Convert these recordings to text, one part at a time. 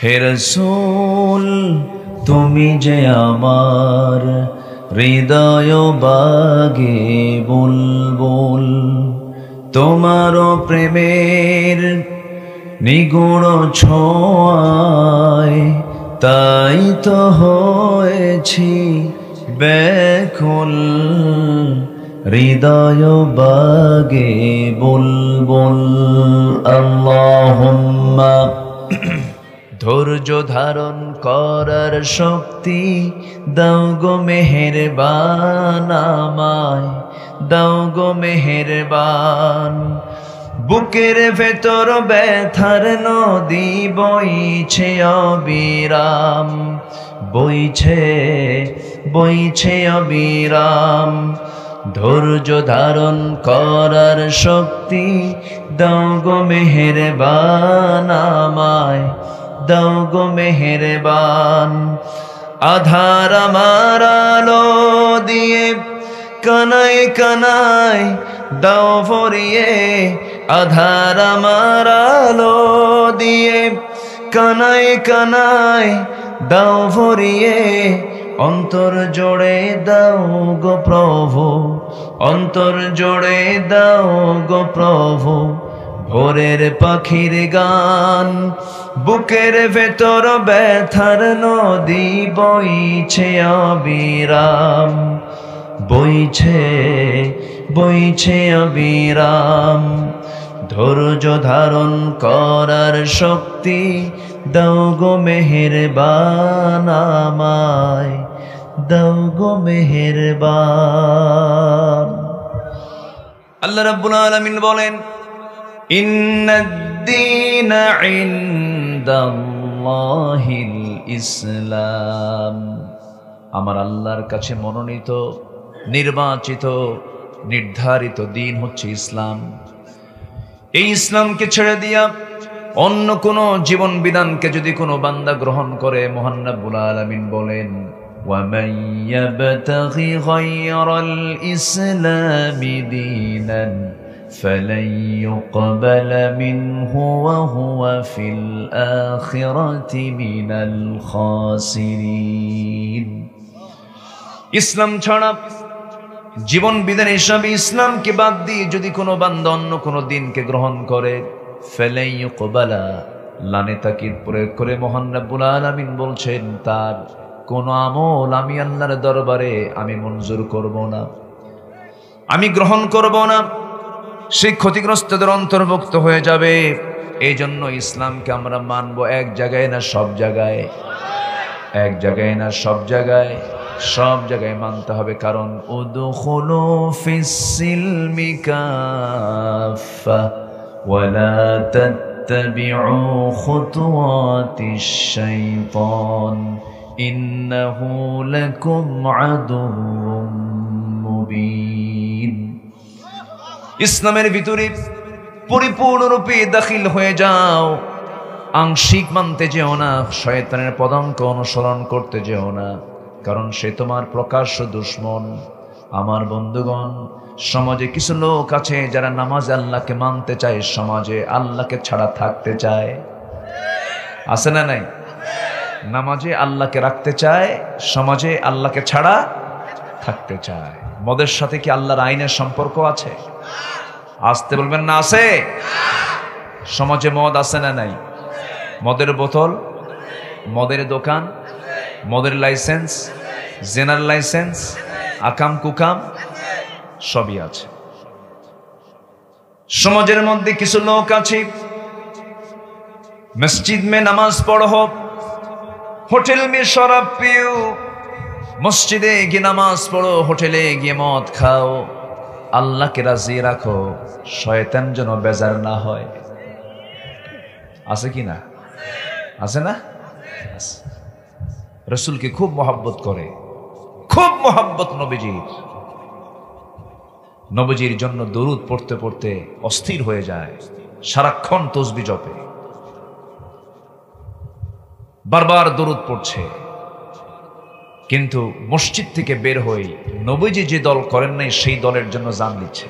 হে রাসূল তুমি যে আমার হৃদয় বাগে বুলবুল, তোমার প্রেমের নিগুড় ছোঁয়ায় তাই তো হয়েছি ব্যাকুল, হৃদয় বাগে বুলবুল। আল্লাহুম্মা ধৈর্য ধারণ করার শক্তি দাও গো মেহেরবান, আমায় দাও গো মেহেরবান। বুকের ভেতর ব্যথার নদী বইছে অবিরাম, বইছে বইছে অবিরাম। ধৈর্য ধারণ করার শক্তি দাও গো মেহেরবান, আমায় দাও গো মেহেরবান। আধার আমার আলো দিয়ে কানায় কানায় দাও ভরিয়ে, আধার আমার আলো দিয়ে কানায় কানায় দাও ভরিয়ে। অন্তর জোড়ে দাও গো প্রভু, অন্তর জোড়ে দাও গো প্রভু ভোরের পাখির গান। বুকের ভেতর ব্যথার নদী বইছে অবিরাম, বইছে বইছে অবিরাম। ধৈর্য ধারণ করার শক্তি দাও গো মেহেরবান, আমায় দাও গো মেহেরবান। আল্লাহ রাব্বুল আলামিন বলেন, ইন্নাদ-দীনা ইনদাল্লাহিল ইসলাম। আমার আল্লাহর কাছে মনোনীত, নির্বাচিত, নির্ধারিত দিন হচ্ছে ইসলাম। এই ইসলামকে ছেড়ে দিয়া অন্য কোন জীবন বিধানকে যদি কোনো বান্দা গ্রহণ করে, মহান রব্বুল আলামিন বলেন, ওয়ামান ইয়াবতাগি গায়রাল ইসলামি দীনান ফালান ইউকবালা মিনহু ওয়া হুয়া ফিল আখিরাতি মিনাল খাসিরিন। ইসলাম ছাড়া জীবন বিধান হিসাবে ইসলামকে বাদ দিয়ে যদি কোনো বান্দা অন্য কোনো দিনকে গ্রহণ করে, ফালান ইউকবালা, লানে তাকিদ প্রয়োগ করে মহান রব্বুল আলামিন বলছেন তার কোন আমল আমি আল্লাহর দরবারে আমি মঞ্জুর করব না, আমি গ্রহণ করব না। সেই ক্ষতিগ্রস্তদের অন্তর্ভুক্ত হয়ে যাবে। এই জন্য ইসলামকে আমরা মানব এক জায়গায় না সব জায়গায়, এক জায়গায় না সব জায়গায়, সব জায়গায় মানতে হবে। কারণ উদখুলু ফিস-সিলমি কাফা ওয়ালা তাত্তাবিউ খুতুওয়াতিশ শাইতান ইন্নাহু লাকুম আদুউম মুবিন। ইসলামের ভিতরে পরিপূর্ণরূপে দাখিল হয়ে যাও, আংশিক মানতে যেও না, শয়তানের পদাঙ্ক অনুসরণ করতে যেও না, কারণ সে তোমার প্রকাশ্য দুশমন। আমার বন্ধুগণ, সমাজে কিছু লোক আছে যারা নামাজে আল্লাহকে মানতে চায়, সমাজে আল্লাহকে ছাড়া থাকতে চায়। আছে না নাই? নামাজে আল্লাহকে রাখতে চায়, সমাজে আল্লাহকে ছাড়া থাকতে চায়। মদের সাথে কি আল্লাহর আইনের সম্পর্ক আছে? আসতে বলবেন না আছে? সমাজে মদ আছে না নাই? মদের বোতল, মদের দোকান, মদের লাইসেন্স, জেনার লাইসেন্স, আকাম কুকাম সবই আছে। সমাজের মধ্যে কিছু লোক আছে, মসজিদ মে নামাজ পড়ো, হোটেল মে শরাব পিও। মসজিদে গিয়ে নামাজ পড়ো, হোটেলে গিয়ে মদ খাও, আল্লাহকে রাজি রাখো, শয়তান যেন বেজার না হয়। আছে কি না? আছে না? রাসূলকে খুব মহব্বত করে, খুব মহব্বত নবীজির। নবীজির জন্য দরুদ পড়তে পড়তে অস্থির হয়ে যায়, সারাক্ষণ তসবিহ জপে, বারবার দরুদ পড়ছে। কিন্তু মসজিদ থেকে বের হয়ে নবীজি যে দল করেন নাই সেই দলের জন্য জান দিচ্ছে।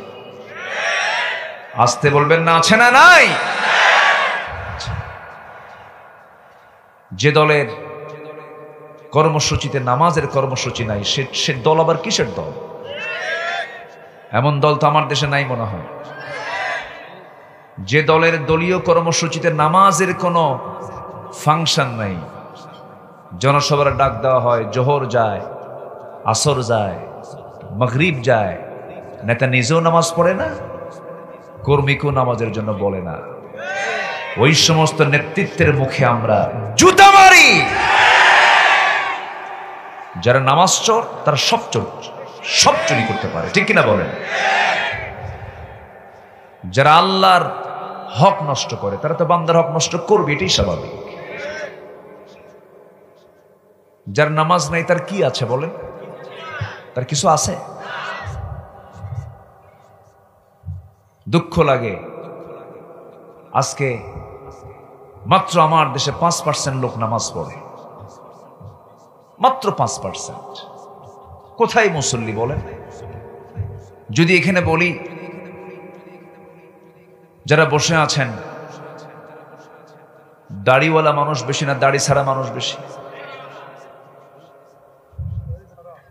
আসতে বলবেন না আছে না নাই? যে দলের কর্মসূচিতে নামাজের কর্মসূচি নাই সে দল আবার কিসের দল? এমন দল তো আমার দেশে নাই মনে হয়। যে দলের দলীয় কর্মসূচিতে নামাজের কোনো ফাংশন নাই, জনসভার ডাক দেওয়া হয়, জোহর যায়, আসর যায়, মাগরিব যায়, নেতা নিজেও নামাজ পড়ে না, কর্মীকেও নামাজের জন্য বলে না, ওই সমস্ত নেতৃত্বের মুখে আমরা জুতা মারি। যারা নামাজ চোর তারা সব চুরি করতে পারে, ঠিক কিনা বলেন? যারা আল্লাহর হক নষ্ট করে তারা তো বান্দার হক নষ্ট করবে, এটাই স্বাভাবিক। যার নামাজ নাই তার কি আছে বলেন? তার কিছু আছে? দুঃখ লাগে আজকে মাত্র আমার দেশে 5% লোক নামাজ পড়ে, মাত্র 5%। কোথায় মুসল্লি বলেন? যদি এখানে বলি যারা বসে আছেন, দাড়িওয়ালা মানুষ বেশি না দাড়ি ছাড়া মানুষ বেশি?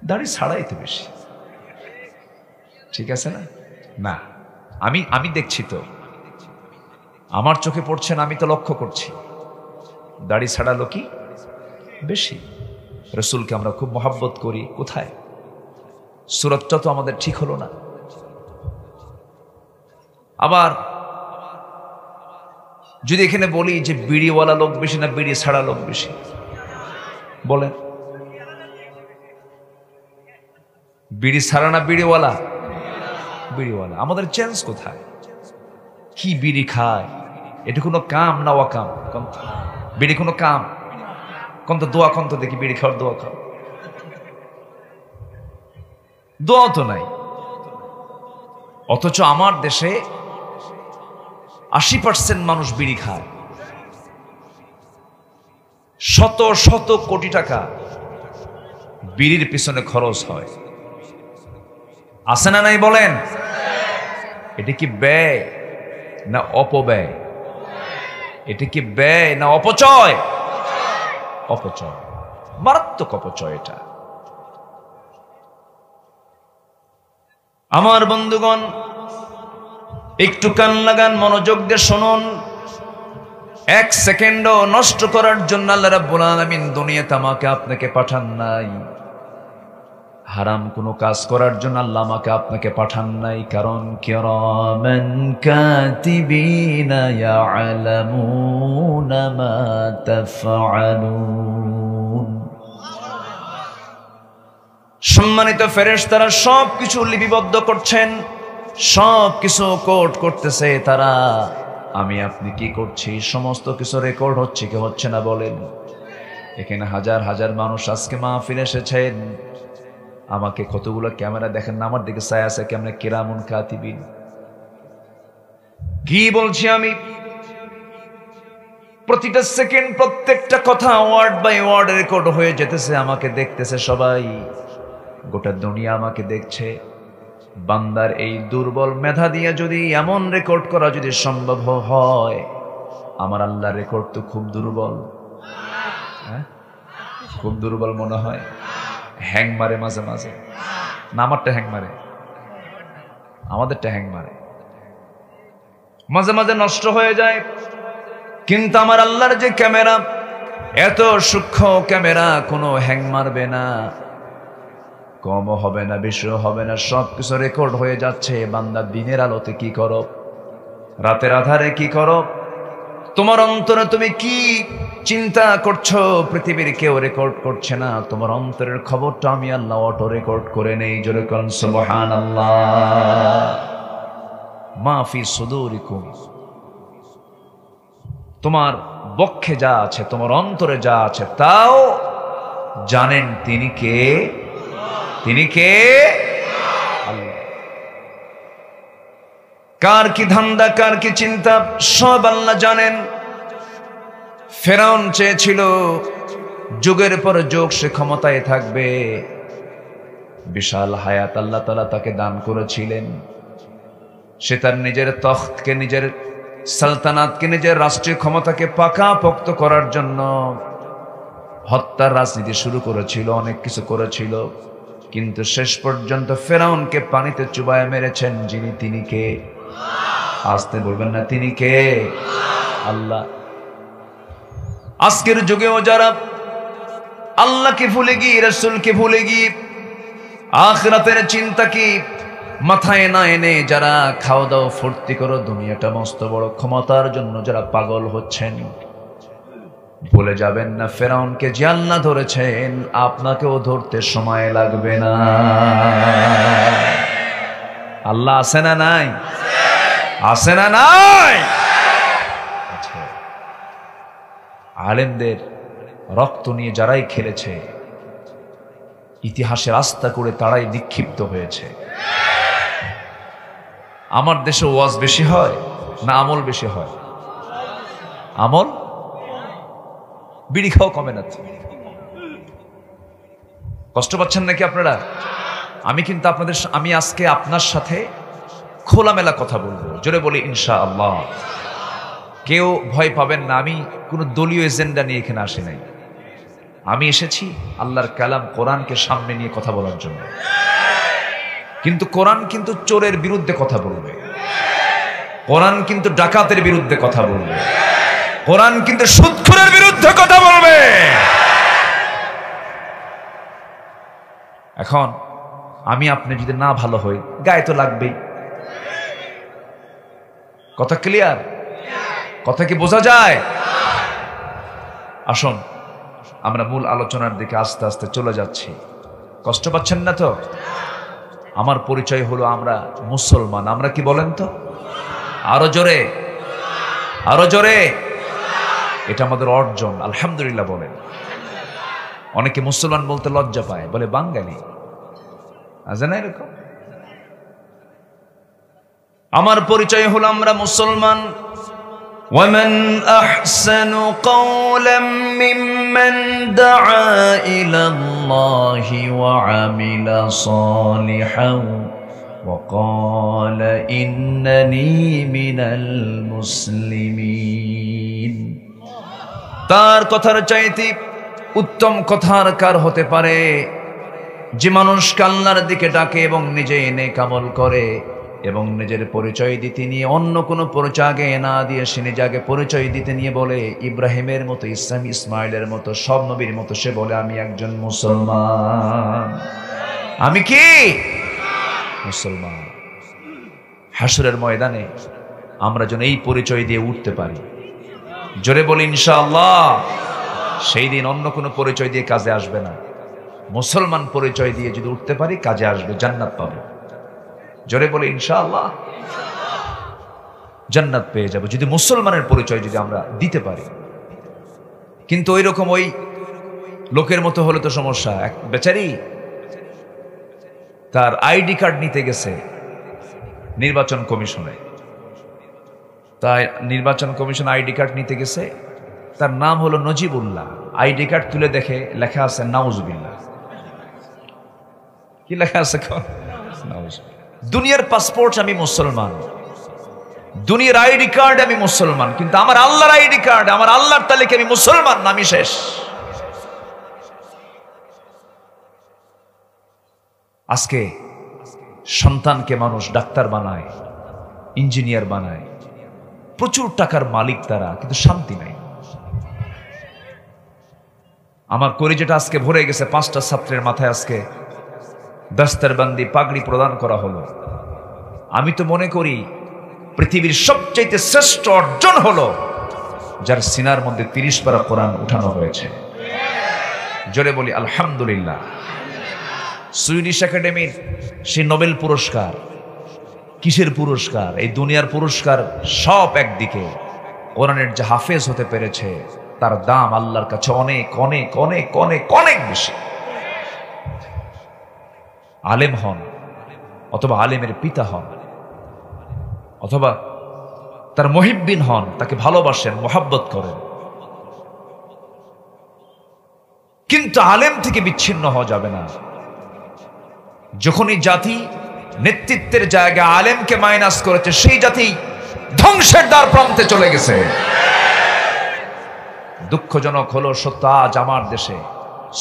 দাড়ি ছাড়াই তো বেশি, ঠিক আছে না? না, আমি দেখছি তো, আমার চোখে পড়ছে না, আমি তো লক্ষ্য করছি দাড়ি ছাড়া লোকই বেশি। রসুলকে আমরা খুব মহাব্বত করি, কোথায়? সুরতটা তো আমাদের ঠিক হলো না। আবার যদি এখানে বলি যে বিড়িওয়ালা লোক বেশি না বিড়ি ছাড়া লোক বেশি বলেন? বিড়ি ছাড়া না বিড়িওয়ালা? বিড়িওয়ালা। আমাদের চেঞ্জ কোথায়? কি বিড়ি খায়? এটা কোনো কাম না ওয়াকাম? বিড়ি কোনো কাম? কোন তো দোয়া, কোন তো দেখি বিড়ি খাওয়ার দোয়া খাও, দোয়া তো নাই। অথচ আমার দেশে 80% মানুষ বিড়ি খায়, শত শত কোটি টাকা বিড়ির পিছনে খরচ হয়, আছে না নাই বলেন? এটা কি ব্যয় না অপব্যয়? এটা কি ব্যয় না অপচয়? অপচয়, মারাত্মক অপচয় এটা। আমার বন্ধুগণ, একটু কান লাগান, মনোযোগ দিয়ে শুনুন। 1 সেকেন্ডও নষ্ট করার জন্য আল্লাহ রাব্বুল আলামিন দুনিয়াতে আমাকে আপনাকে পাঠান নাই। হারাম কোনো কাজ করার জন্য আল্লাহ আমাকে আপনাকে পাঠান নাই। কারণ কিরামান কাতিবিনা ইয়ালামুনা মা তাফআলুন। সম্মানিত ফেরেশতারা সব কিছু লিপিবদ্ধ করছেন, সব কিছু কোড করতেছে তারা। আমি আপনি কি করছি সমস্ত কিছু রেকর্ড হচ্ছে কি হচ্ছে না বলেন? এখানে হাজার হাজার মানুষ আজকে মাহফিলে এসেছেন, আমাকে কতগুলো ক্যামেরা দেখেন না, আমার দিকে ছায়া আছে কেমনে কিরামুন কাতিবিন। কি বলছি আমি? প্রতিটা সেকেন্ড প্রত্যেকটা কথা ওয়ার্ড বাই ওয়ার্ড রেকর্ড হয়ে যেতেছে, আমাকে দেখতেছে সবাই, গোটা দুনিয়া আমাকে দেখছে। বান্দার এই দুর্বল মেধা দিয়ে যদি এমন রেকর্ড করা যদি সম্ভব হয়, আমার আল্লাহ রেকর্ড তো খুব দুর্বল, হ্যাঁ খুব দুর্বল মনে হয়। হ্যাং মারে মাঝে মাঝে না? আমারটা হ্যাং মারে, আমাদেরটা হ্যাং মারে, মাঝে মাঝে নষ্ট হয়ে যায়। কিন্তু আমার আল্লাহর যে ক্যামেরা, এত সূক্ষ্ম ক্যামেরা, কোনো হ্যাং মারবে না, কমও হবে না বেশিও হবে না, সবকিছু রেকর্ড হয়ে যাচ্ছে। বান্দা দিনের আলোতে কি করো, রাতের আধারে কি করো, তোমার অন্তরে তুমি কি চিন্তা করছো, পৃথিবীর কেউ রেকর্ড করছে না। তোমার অন্তরের খবরটা আমি আল্লাহ অটো রেকর্ড করে নেই। জোরে কোন সুবহানাল্লাহ। মা ফি সুদুরিকুম, তোমার বক্ষে যা আছে, তোমার অন্তরে যা আছে, তাও জানেন তিনি কে? তিনি কে? আল্লাহ। কার কি ধান্দা, কার কি চিন্তা, সব আল্লাহ জানেন। ফেরাউন চেয়েছিল যুগের পর যুগ সে ক্ষমতায় থাকবে, বিশাল হায়াত আল্লাহ তাআলা তাকে দান করেছিলেন। সে তার নিজের তখতকে, নিজের সালতানাতকে, নিজের রাষ্ট্রীয় ক্ষমতাকে পাকাপোক্ত করার জন্য হত্যার রাজনীতি শুরু করেছিল, অনেক কিছু করেছিল, কিন্তু শেষ পর্যন্ত ফেরাউনকে পানিতে চুবায় মেরেছেন যিনি, তিনি কে? আসতে বলবেন না, তিনি কে? আল্লাহ। আজকের যুগেও যারা আল্লাহকে ভুলে গিয়ে, রাসূলকে ভুলে গিয়ে, আখিরাতের চিন্তা কি মাথায় না এনে যারা খাওয়া দাওয়া ফুর্তি করো, দুনিয়াটা মস্ত বড় ক্ষমতার জন্য যারা পাগল হচ্ছেন, ভুলে যাবেন না ফেরাউনকে যে আল্লাহ ধরেছেন, আপনাকেও ধরতে সময় লাগবে না। আল্লাহ আছে না নাই? আছে না নাই? আচ্ছা, আলেমদের রক্ত নিয়ে যারাই খেলেছে, ইতিহাসের আস্থা করে তারাই নিক্ষিপ্ত হয়েছে। আমার দেশে ওয়াজ বেশি হয় না আমল বেশি হয়? আমল। বিড়ি খাওয়া কমে না তো? কষ্ট পাচ্ছেন নাকি আপনারা? আমি আজকে আপনার সাথে খোলামেলা কথা বলবো, জোরে বলি ইনশাআল্লাহ। কেউ ভয় পাবেন না, আমি কোনো দলীয় এজেন্ডা নিয়ে এখানে আসি নাই। আমি এসেছি আল্লাহর কালাম কোরআনকে সামনে নিয়ে কথা বলার জন্য। কিন্তু কোরআন কিন্তু চোরের বিরুদ্ধে কথা বলবে, কোরআন কিন্তু ডাকাতের বিরুদ্ধে কথা বলবে, কোরআন কিন্তু সুদখোরের বিরুদ্ধে কথা বলবে। এখন আমি আপনি যদি না ভালো হই, গায়ে তো লাগবেই। কথা ক্লিয়ার? কথা কি বোঝা যায়? আসুন আমরা মূল আলোচনার দিকে আস্তে আস্তে চলে যাচ্ছি। কষ্ট পাচ্ছেন না তো? আমার পরিচয় হলো আমরা মুসলমান। আমরা কি বলেন তো? আরো জোরে, আরো জোরে। এটা আমাদের অর্জন, আলহামদুলিল্লাহ বলেন। অনেকে মুসলমান বলতে লজ্জা পায়, বলে বাঙালি। আছে না এরকম? আমার পরিচয় হলো আমরা মুসলমান। ومن أحسن قولا ممن دعا إلى الله وعمل صالحا وقال إنني من المسلمين। তার কথার চাইতে উত্তম কথার কার হতে পারে যে মানুষকে আল্লাহর দিকে ডাকে এবং নিজে নেক আমল করে এবং নিজের পরিচয় দিতে নিয়ে অন্য কোনো পরিচয় আগে না দিয়ে সে নিজে আগে পরিচয় দিতে নিয়ে বলে ইব্রাহিমের মতো, ইসমাইলের মতো, সব নবীর মতো সে বলে আমি একজন মুসলমান। আমি কি মুসলমান? হাসরের ময়দানে আমরা যেন এই পরিচয় দিয়ে উঠতে পারি। জোরে বলি ইনশাআল্লাহ। সেই দিন অন্য কোনো পরিচয় দিয়ে কাজে আসবে না, মুসলমান পরিচয় দিয়ে যদি উঠতে পারি কাজে আসবে, জান্নাত পাবো। জোরে বলে ইনশাআল্লাহ। জান্নাত পেয়ে যাব যদি মুসলমানের পরিচয় যদি আমরা দিতে পারি। কিন্তু ওই রকম ওই লোকের মতো হলে তো সমস্যা। এক বেচারি তার আইডি কার্ড নিতে গেছে নির্বাচন কমিশনে। তাই নির্বাচন কমিশন আইডি কার্ড নিতে গেছে, তার নাম হলো নজিবুল্লাহ। আইডি কার্ড তুলে দেখে লেখা আছে নাউজুবিল্লাহ। কি লেখা আছে? দুনিয়ার পাসপোর্ট আমি মুসলমান, দুনিয়ার আইডি কার্ড আমি মুসলমান, কিন্তু আমার আল্লাহর আইডি কার্ড, আমার আল্লাহর তালিকা আমি মুসলমান না, আমি শেষ। আজকে সন্তানকে মানুষ ডাক্তার বানায়, ইঞ্জিনিয়ার বানায়, প্রচুর টাকার মালিক তারা, কিন্তু শান্তি নাই। আমার কলিজাটা আজকে ভরে গেছে। 5টা ছাত্রের মাথায় আজকে দস্তরবন্দি পাগড়ি প্রদান করা হলো। আমি তো মনে করি পৃথিবীর সবচেয়ে শ্রেষ্ঠ অর্জন হলো যার সিনার মধ্যে 30 পারা কোরআন উঠানো হয়েছে। জোরে বলি আলহামদুলিল্লাহ। সুইডিশ একাডেমির সেই নোবেল পুরস্কার, কিসের পুরস্কার? এই দুনিয়ার পুরস্কার সব একদিকে, কোরআনের যে হাফেজ হতে পেরেছে তার দাম আল্লাহর কাছে অনেক অনেক অনেক অনেক অনেক বেশি। আলেম হন অথবা আলেমের পিতা হন অথবা তার মুহিব্বিন হন, তাকে ভালোবাসেন, মোহাব্বত করেন, কিন্তু আলেম থেকে বিচ্ছিন্ন হওয়া যাবে না। যখনই জাতি নেতৃত্বের জায়গায় আলেমকে মাইনাস করেছে, সেই জাতি ধ্বংসের দ্বার প্রান্তে চলে গেছে। দুঃখজনক হলো সত্য, আজ আমার দেশে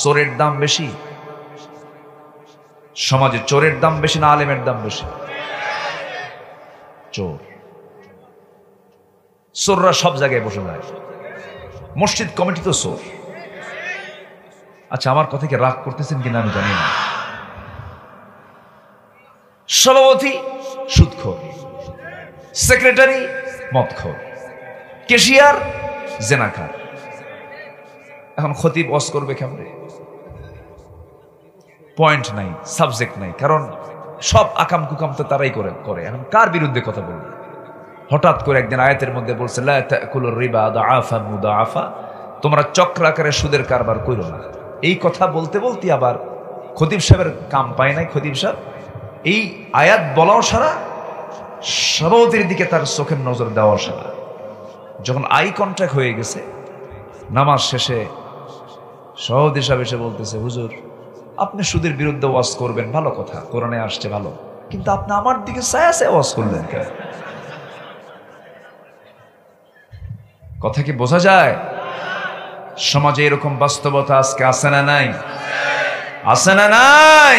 চোরের দাম বেশি, সমাজে চোরের দাম বেশি না আলেমের দাম বেশি? চোর, চোররা সব জায়গায় বসে যায়। মসজিদ কমিটি তো চোর। আচ্ছা, আমার কথা কি রাগ করতেছেন কিনা আমি জানি না। সভাপতি সুদখোর, সেক্রেটারি মদখোর, ক্যাশিয়ার জেনাকার। এখন খতিব ওয়াজ করবে কেমনে? পয়েন্ট নাই, সাবজেক্ট নাই, কারণ সব আকাম কুকাম তো তারাই করে। এখন কার বিরুদ্ধে কথা বলবে? হঠাৎ করে একদিন আয়াতের মধ্যে বলছে লা তাকুলুর রিবা আদাআফা মুদাআফা, তোমরা চক্রাকারে সুদের কারবার করো না। এই কথা বলতে বলতে আবার খতিব সাহেবের কাম পায় নাই। খতিব সাহেব এই আয়াত বলাও সারা, সভাপতির দিকে তার চোখের নজর দেওয়া সারা। যখন আই কন্ট্যাক্ট হয়ে গেছে, নামাজ শেষে সভাপতি সাহেব এসে বলতেছে, হুজুর আপনি সুদের বিরুদ্ধে ওয়াজ করবেন, ভালো কথা, কোরআনে আসছে ভালো, কিন্তু আপনি আমার দিকে ছায়া ওয়াজ করলেন কেন? কথা কি বোঝা যায়? সমাজে এরকম বাস্তবতা আজকে আছে না নাই? আছে না নাই?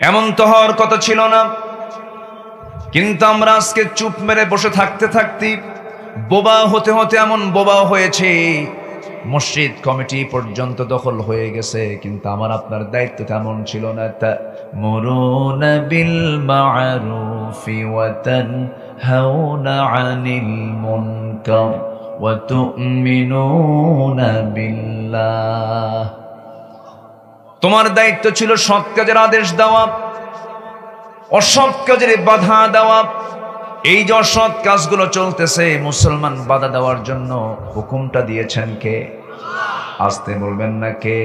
এমন তো হওয়ার কথা ছিল না, কিন্তু আমরা আজকে চুপ মেরে বসে থাকতে থাকতে, বোবা হতে হতে এমন বোবা হয়েছে, মসজিদ কমিটি পর্যন্ত দখল হয়ে গেছে। কিন্তু আমার আপনার দায়িত্ব তেমন ছিল না। তা'মুরুনা বিল মা'রুফি ওয়া তানহাউনা আনিল মুনকার ওয়া তু'মিনুনা বিল্লাহ। তোমার দায়িত্ব ছিল সৎ কাজের আদেশ দেওয়া, অসৎ কাজের বাধা দেওয়া। এই যে অসৎ কাজগুলো চলতেছে, মুসলমান বাধা দেওয়ার জন্য হুকুমটা দিয়েছেন কে? আসতে বলবেন না কে?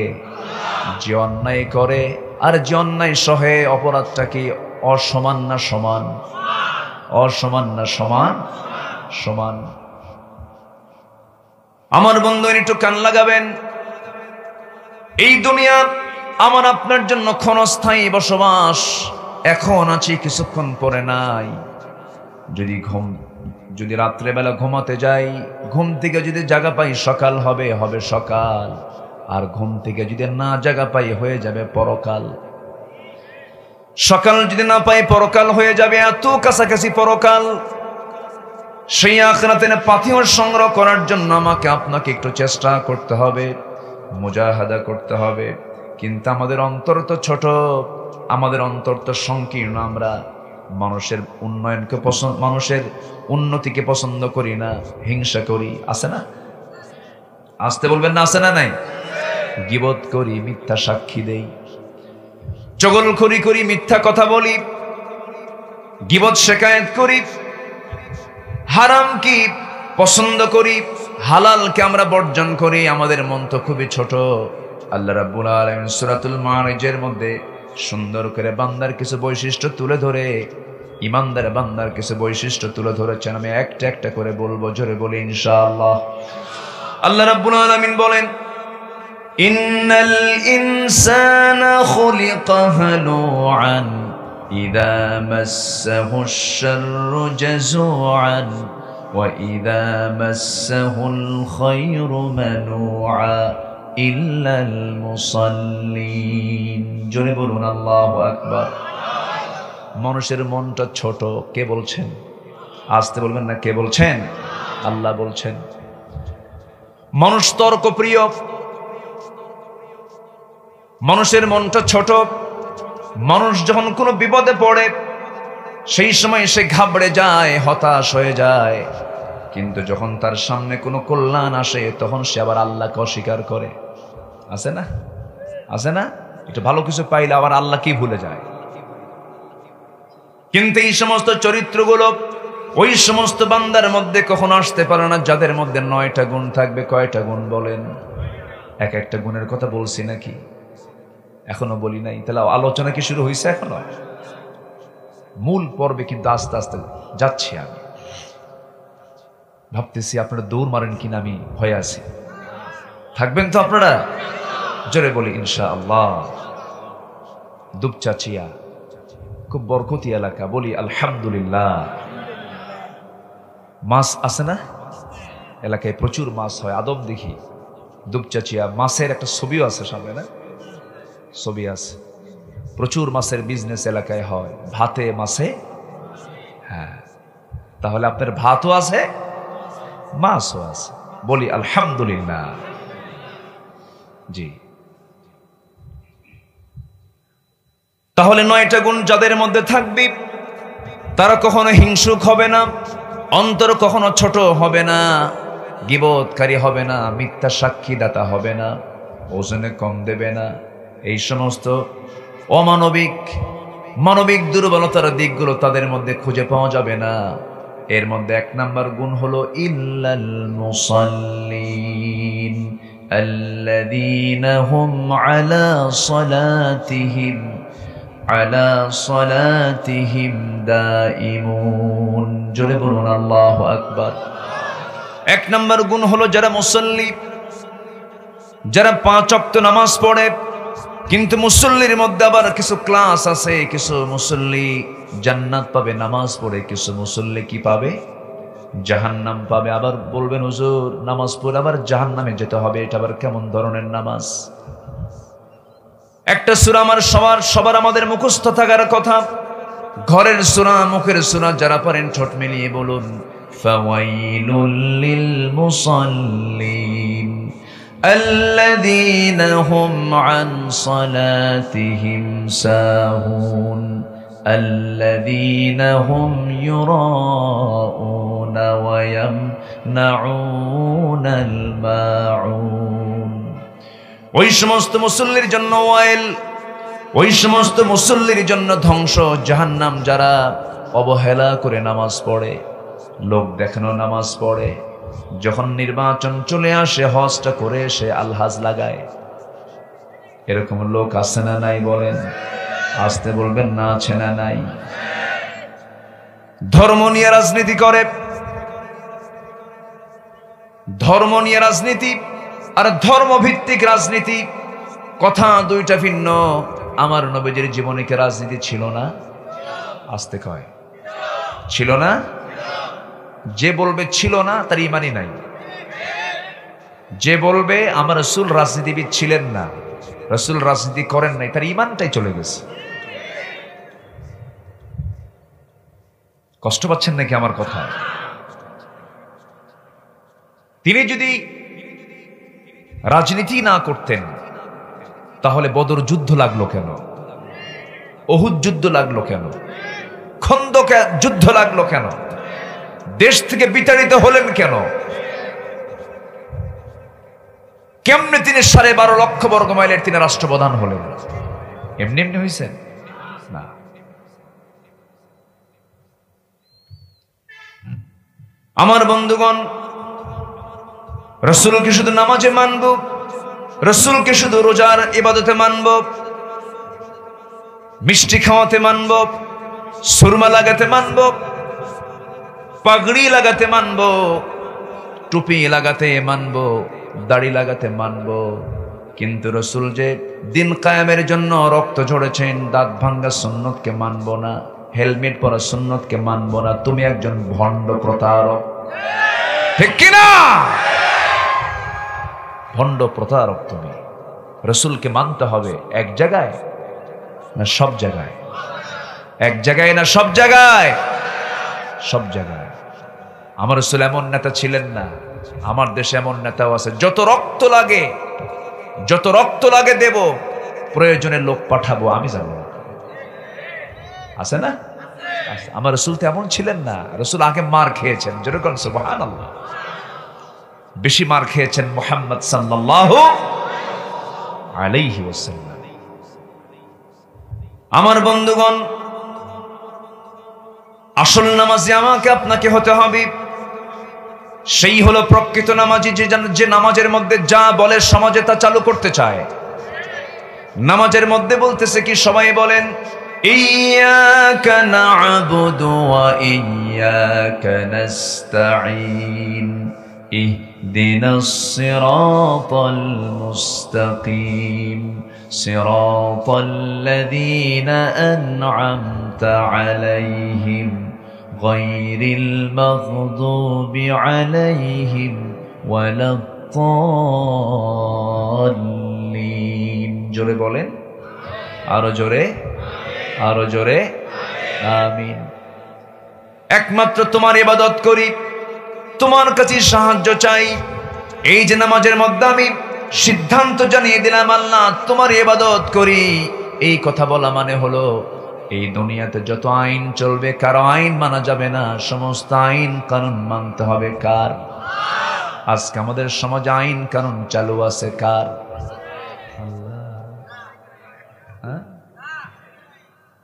যে অন্যায় করে আর যে অন্যায় সহে, অপরাধটা কি অসমান না সমান? অসমান না সমান? সমান। আমার বন্ধু একটু কান লাগাবেন, এই দুনিয়া আমার আপনার জন্য ক্ষণস্থায়ী বসবাস। এখন আছি, কিছুক্ষণ পরে নাই। যদি রাত্রেবেলা ঘুমাতে যাই, ঘুম থেকে যদি জাগা পাই সকাল হবে সকাল, আর ঘুম থেকে যদি না জাগা পাই হয়ে যাবে পরকাল। সকাল যদি না পাই পরকাল হয়ে যাবে, এত কাছাকাছি পরকাল। সেই আখিরাতের পাথেয় সংগ্রহ করার জন্য আমাকে আপনাকে একটু চেষ্টা করতে হবে, মুজাহাদা করতে হবে। কিন্তু আমাদের অন্তর তো ছোট, আমাদের অন্তর তো সংকীর্ণ। আমরা মানুষের উন্নয়নকে পছন্দ, মানুষের উন্নতিকে পছন্দ করি না, হিংসা করি। আছে না? আসতে বলবেন না, আছে না নাই? গীবত করি, মিথ্যা সাক্ষী দেই, চগলখড়ি করি, মিথ্যা কথা বলি, গীবত শিকায়েত করি, হারাম কি পছন্দ করি, হালালকে আমরা বর্জন করি। আমাদের মন তো খুবই ছোট। আল্লাহ রাব্বুল আলামিন সূরাতুল মারিজের মধ্যে সুন্দর করে বান্দার কিছু বৈশিষ্ট্য তুলে ধরে, ইমানদার বান্দার কিছু বৈশিষ্ট্য তুলে ধরেছেন। আমি একটা একটা করে বলবো, জোরে বলি ইনশাআল্লাহ। আল্লাহ রাব্বুল আলামিন বলেন, ইন্নাল ইনসানা খুলিকা হালুআন ইযা মাসসাহুশ শাররু জাযুআন ওয়া ইযা মাসসাহুল খায়রু মানুআ ইল্লাল মুসাল্লিন। জোরে বলুন আল্লাহু আকবার। মানুষের মনটা ছোট, কে বলছেন? আসতে বলবেন না, কে বলছেন? আল্লাহ বলছেন। মানুষ তর্ক প্রিয়, মানুষের মনটা ছোট। মানুষ যখন কোনো বিপদে পড়ে, সেই সময় সে ঘাবড়ে যায়, হতাশ হয়ে যায়। কিন্তু যখন তার সামনে কোনো কল্যাণ আসে, তখন সে আবার আল্লাহকে অস্বীকার করে। আছে না? আছে না? একটু ভালো কিছু পাইলে আবার আল্লাহ কি ভুলে যায়। কিন্তু এই সমস্ত চরিত্রগুলো ওই সমস্ত বান্দার মধ্যে কখনো আসতে পারে না যাদের মধ্যে 9টা গুণ থাকবে। কয়টা গুণ বলেন? এক একটা গুণের কথা বলছি নাকি? এখনো বলি নাই? তাহলে আলোচনা কি শুরু হয়েছে এখনো? মূল পর্বে কিন্তু আস্তে আস্তে যাচ্ছি। আমি ভাবতেছি আপনারা দৌড় মারেন কিনা, আমি ভয়ে আছি। থাকবেন তো আপনারা? জোরে বলি ইনশাআল্লাহ। দুপচাচিয়া খুব বরকতি এলাকা, বলি আলহামদুলিল্লাহ। মাছ আছে না? এলাকায় প্রচুর মাছ হয়, আদব দেখি দুপচাচিয়া মাছের একটা ছবিও আছে সামনে, না ছবি আছে, প্রচুর মাছের বিজনেস এলাকায় হয়, ভাতে মাছে। হ্যাঁ, তাহলে আপনার ভাতও আছে মাছও আছে, বলি আলহামদুলিল্লাহ। জি, তাহলে 9টা গুণ যাদের মধ্যে থাকবে তারা কখনো হিংসুক হবে না, অন্তর কখনো ছোট হবে না, গীবতকারী হবে না, মিথ্যা সাক্ষীদাতা হবে না, ওজনে কম দেবে না। এই সমস্ত মানবিক দুর্বলতার দিকগুলো তাদের মধ্যে খুঁজে পাওয়া যাবে না। এর মধ্যে 1 নাম্বার গুণ হলো ইল্লাল মুসাল্লিন আল্লাযীনা হুম আলা সালাতিহিম দাইমুন। জোরে বলুন আল্লাহু আকবার। 1 নাম্বার গুণ হলো যারা মুসল্লি, যারা 5 ওয়াক্ত নামাজ পড়ে, কিন্তু মুসল্লির মধ্যে আবার কিছু ক্লাস আছে। কিছু মুসল্লি জান্নাত পাবে নামাজ পড়ে, কিছু মুসল্লি কি পাবে? জাহান্নাম পাবে। আবার বলবেন হুজুর নামাজ পড়ে আবার জাহান্নামে যেতে হবে, এটা আবার কেমন ধরনের নামাজ? একটা সূরা আমার সবার আমাদের মুখস্থ থাকার কথা, ঘরের সূরা, মুখের সূরা, যারা পারেন ঠোঁট মিলিয়ে বলুন ফাওয়াইলুল লিল মুসাল্লিন الذين هم عن صلاتهم ساهون الذين هم يراءون ويمنعون الماعون। ওই সমস্ত মুসল্লির জন্য ওয়াইল, ওই সমস্ত মুসল্লির জন্য ধ্বংস, জাহান্নাম, যারা অবহেলা করে নামাজ পড়ে, লোক দেখানো নামাজ পড়ে, যখন নির্বাচন চলে আসে হজটা করে সে আলহাজ লাগায়। এরকম লোক আছে না নাই? বলেন, আসতে বলবেন না, আছে না নাই? ধর্ম নিয়ে রাজনীতি করে, ধর্ম নিয়ে রাজনীতি আর ধর্মভিত্তিক রাজনীতি কথা দুইটা ভিন্ন। আমার নবীজির জীবনে কি রাজনীতি ছিল না? আসতে কয় ছিল না? যে বলবে ছিল না তার ইমানই নাই। যে বলবে আমার রাসূল রাজনীতিবিদ ছিলেন না, রাসূল রাজনীতি করেন নাই, তার ইমানটাই চলে গেছে। কষ্ট পাচ্ছেন নাকি আমার কথা? তিনি যদি রাজনীতি না করতেন তাহলে বদর যুদ্ধ লাগলো কেন? উহুদ যুদ্ধ লাগলো কেন? খন্দক যুদ্ধ লাগলো কেন? দেশ থেকে বিতাড়িত হলেন কেন? কেমনে তিনি 12.5 লক্ষ বর্গ মাইলের তিনি রাষ্ট্রপ্রধান হলেন? এমনি এমনি হয়েছেন না। আমার বন্ধুগণ, রাসূলকে শুধু নামাজে মানব, রাসূলকে শুধু রোজার ইবাদতে মানব, মিষ্টি খাওয়াতে মানব, সুরমা লাগাতে মানব, পাগড়ি লাগাতে মানব, টুপি লাগাতে মানব, দাড়ি লাগাতে মানব, কিন্তু রাসূল যে দিন কায়েমের জন্য রক্ত ঝরেছেন, দাঁত ভাঙ্গা সুন্নতকে মানব না, হেলমেট পরা সুন্নতকে মানব না, তুমি একজন ভণ্ড প্রতারক। ঠিক কিনা? ভণ্ড প্রতারক তুমি। রাসূলকে মানতে হবে এক জায়গায় না সব জায়গায়? এক জায়গায় না সব জায়গায়? সব জায়গায়। আমার রাসূল এমন নেতা ছিলেন না, আমার দেশে এমন নেতাও আছে, যত রক্ত লাগে দেব, প্রয়োজনে লোক পাঠাবো, আমি যাবো না। আছে না? আমার রাসূল তো এমন ছিলেন না। রাসূল আগে মার খেয়েছেন, যেরকম সুবহানাল্লাহ, বেশি মার খেয়েছেন মুহাম্মদ সাল্লাল্লাহু আলাইহি ওয়াসাল্লাম। আমার বন্ধুগণ, আসল নামাজি আমাকে আপনাকে হতে হবে। সেই হলো প্রকৃত নামাজি, যে নামাজের মধ্যে যা বলে সমাজে তা চালু করতে চায়। নামাজের মধ্যে বলতেছে কি? সবাই বলেন ইয়াকা না'বুদু ওয়া ইয়াকা নাস্তাঈন ইহদিনাস সিরাতাল মুস্তাকিম সিরাতাল্লাযীনা আন'আমতা আলাইহিম غير المغضوب عليهم ولا الضالين জোরে বলেন, আরো জোরে, আরো জোরে, আমিন। একমাত্র তোমার ইবাদত করি, তোমার কাছে সাহায্য চাই। এই যে নামাজের মধ্যে আমি সিদ্ধান্ত জানিয়ে দিলাম আল্লাহ তোমার ইবাদত করি, এই কথা বলা মানে হলো এই দুনিয়াতে যত আইন চলবে কারো আইন মানা যাবে না, সমস্ত আইন কানুন মানতে হবে কার? আজকে আমাদের সমাজে আইন কানুন চালু আছে কার?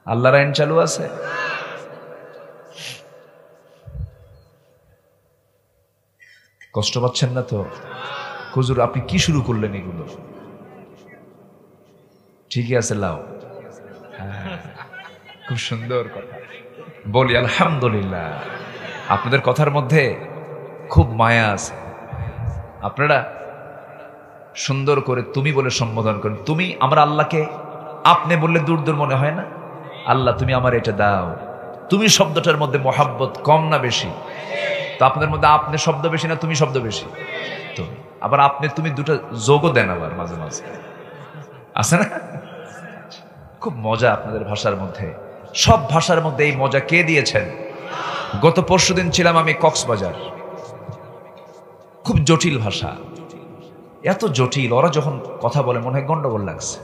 আল্লাহর আইন চালু আছে। কষ্ট পাচ্ছেন না তো? হুজুর আপনি কি শুরু করলেন এগুলো? ঠিকই আছে, লাও। খুব সুন্দর কথা বলি, আলহামদুলিল্লাহ। আপনাদের কথার মধ্যে খুব মায়া আছে। আপনারা সুন্দর করে তুমি বলে সম্বোধন করেন। তুমি, আমরা আল্লাহকে আপনি বললে দূর দূর মনে হয় না? আল্লাহ তুমি আমার এটা দাও। তুমি শব্দটার মধ্যে মহাব্বত কম না বেশি? তো আপনাদের মধ্যে আপনি শব্দ বেশি না তুমি শব্দ বেশি? তুমি আবার আপনি তুমি দুটো যোগও দেন আবার মাঝে মাঝে, আছে না? খুব মজা আপনাদের ভাষার মধ্যে। সব ভাষার মধ্যে এই মজা কে দিয়েছেন? গত পরশুদিন ছিলাম আমি কক্সবাজার। খুব জটিল ভাষা, এত জটিল, ওরা যখন কথা বলে মনে হয় গন্ডগোল লাগছে,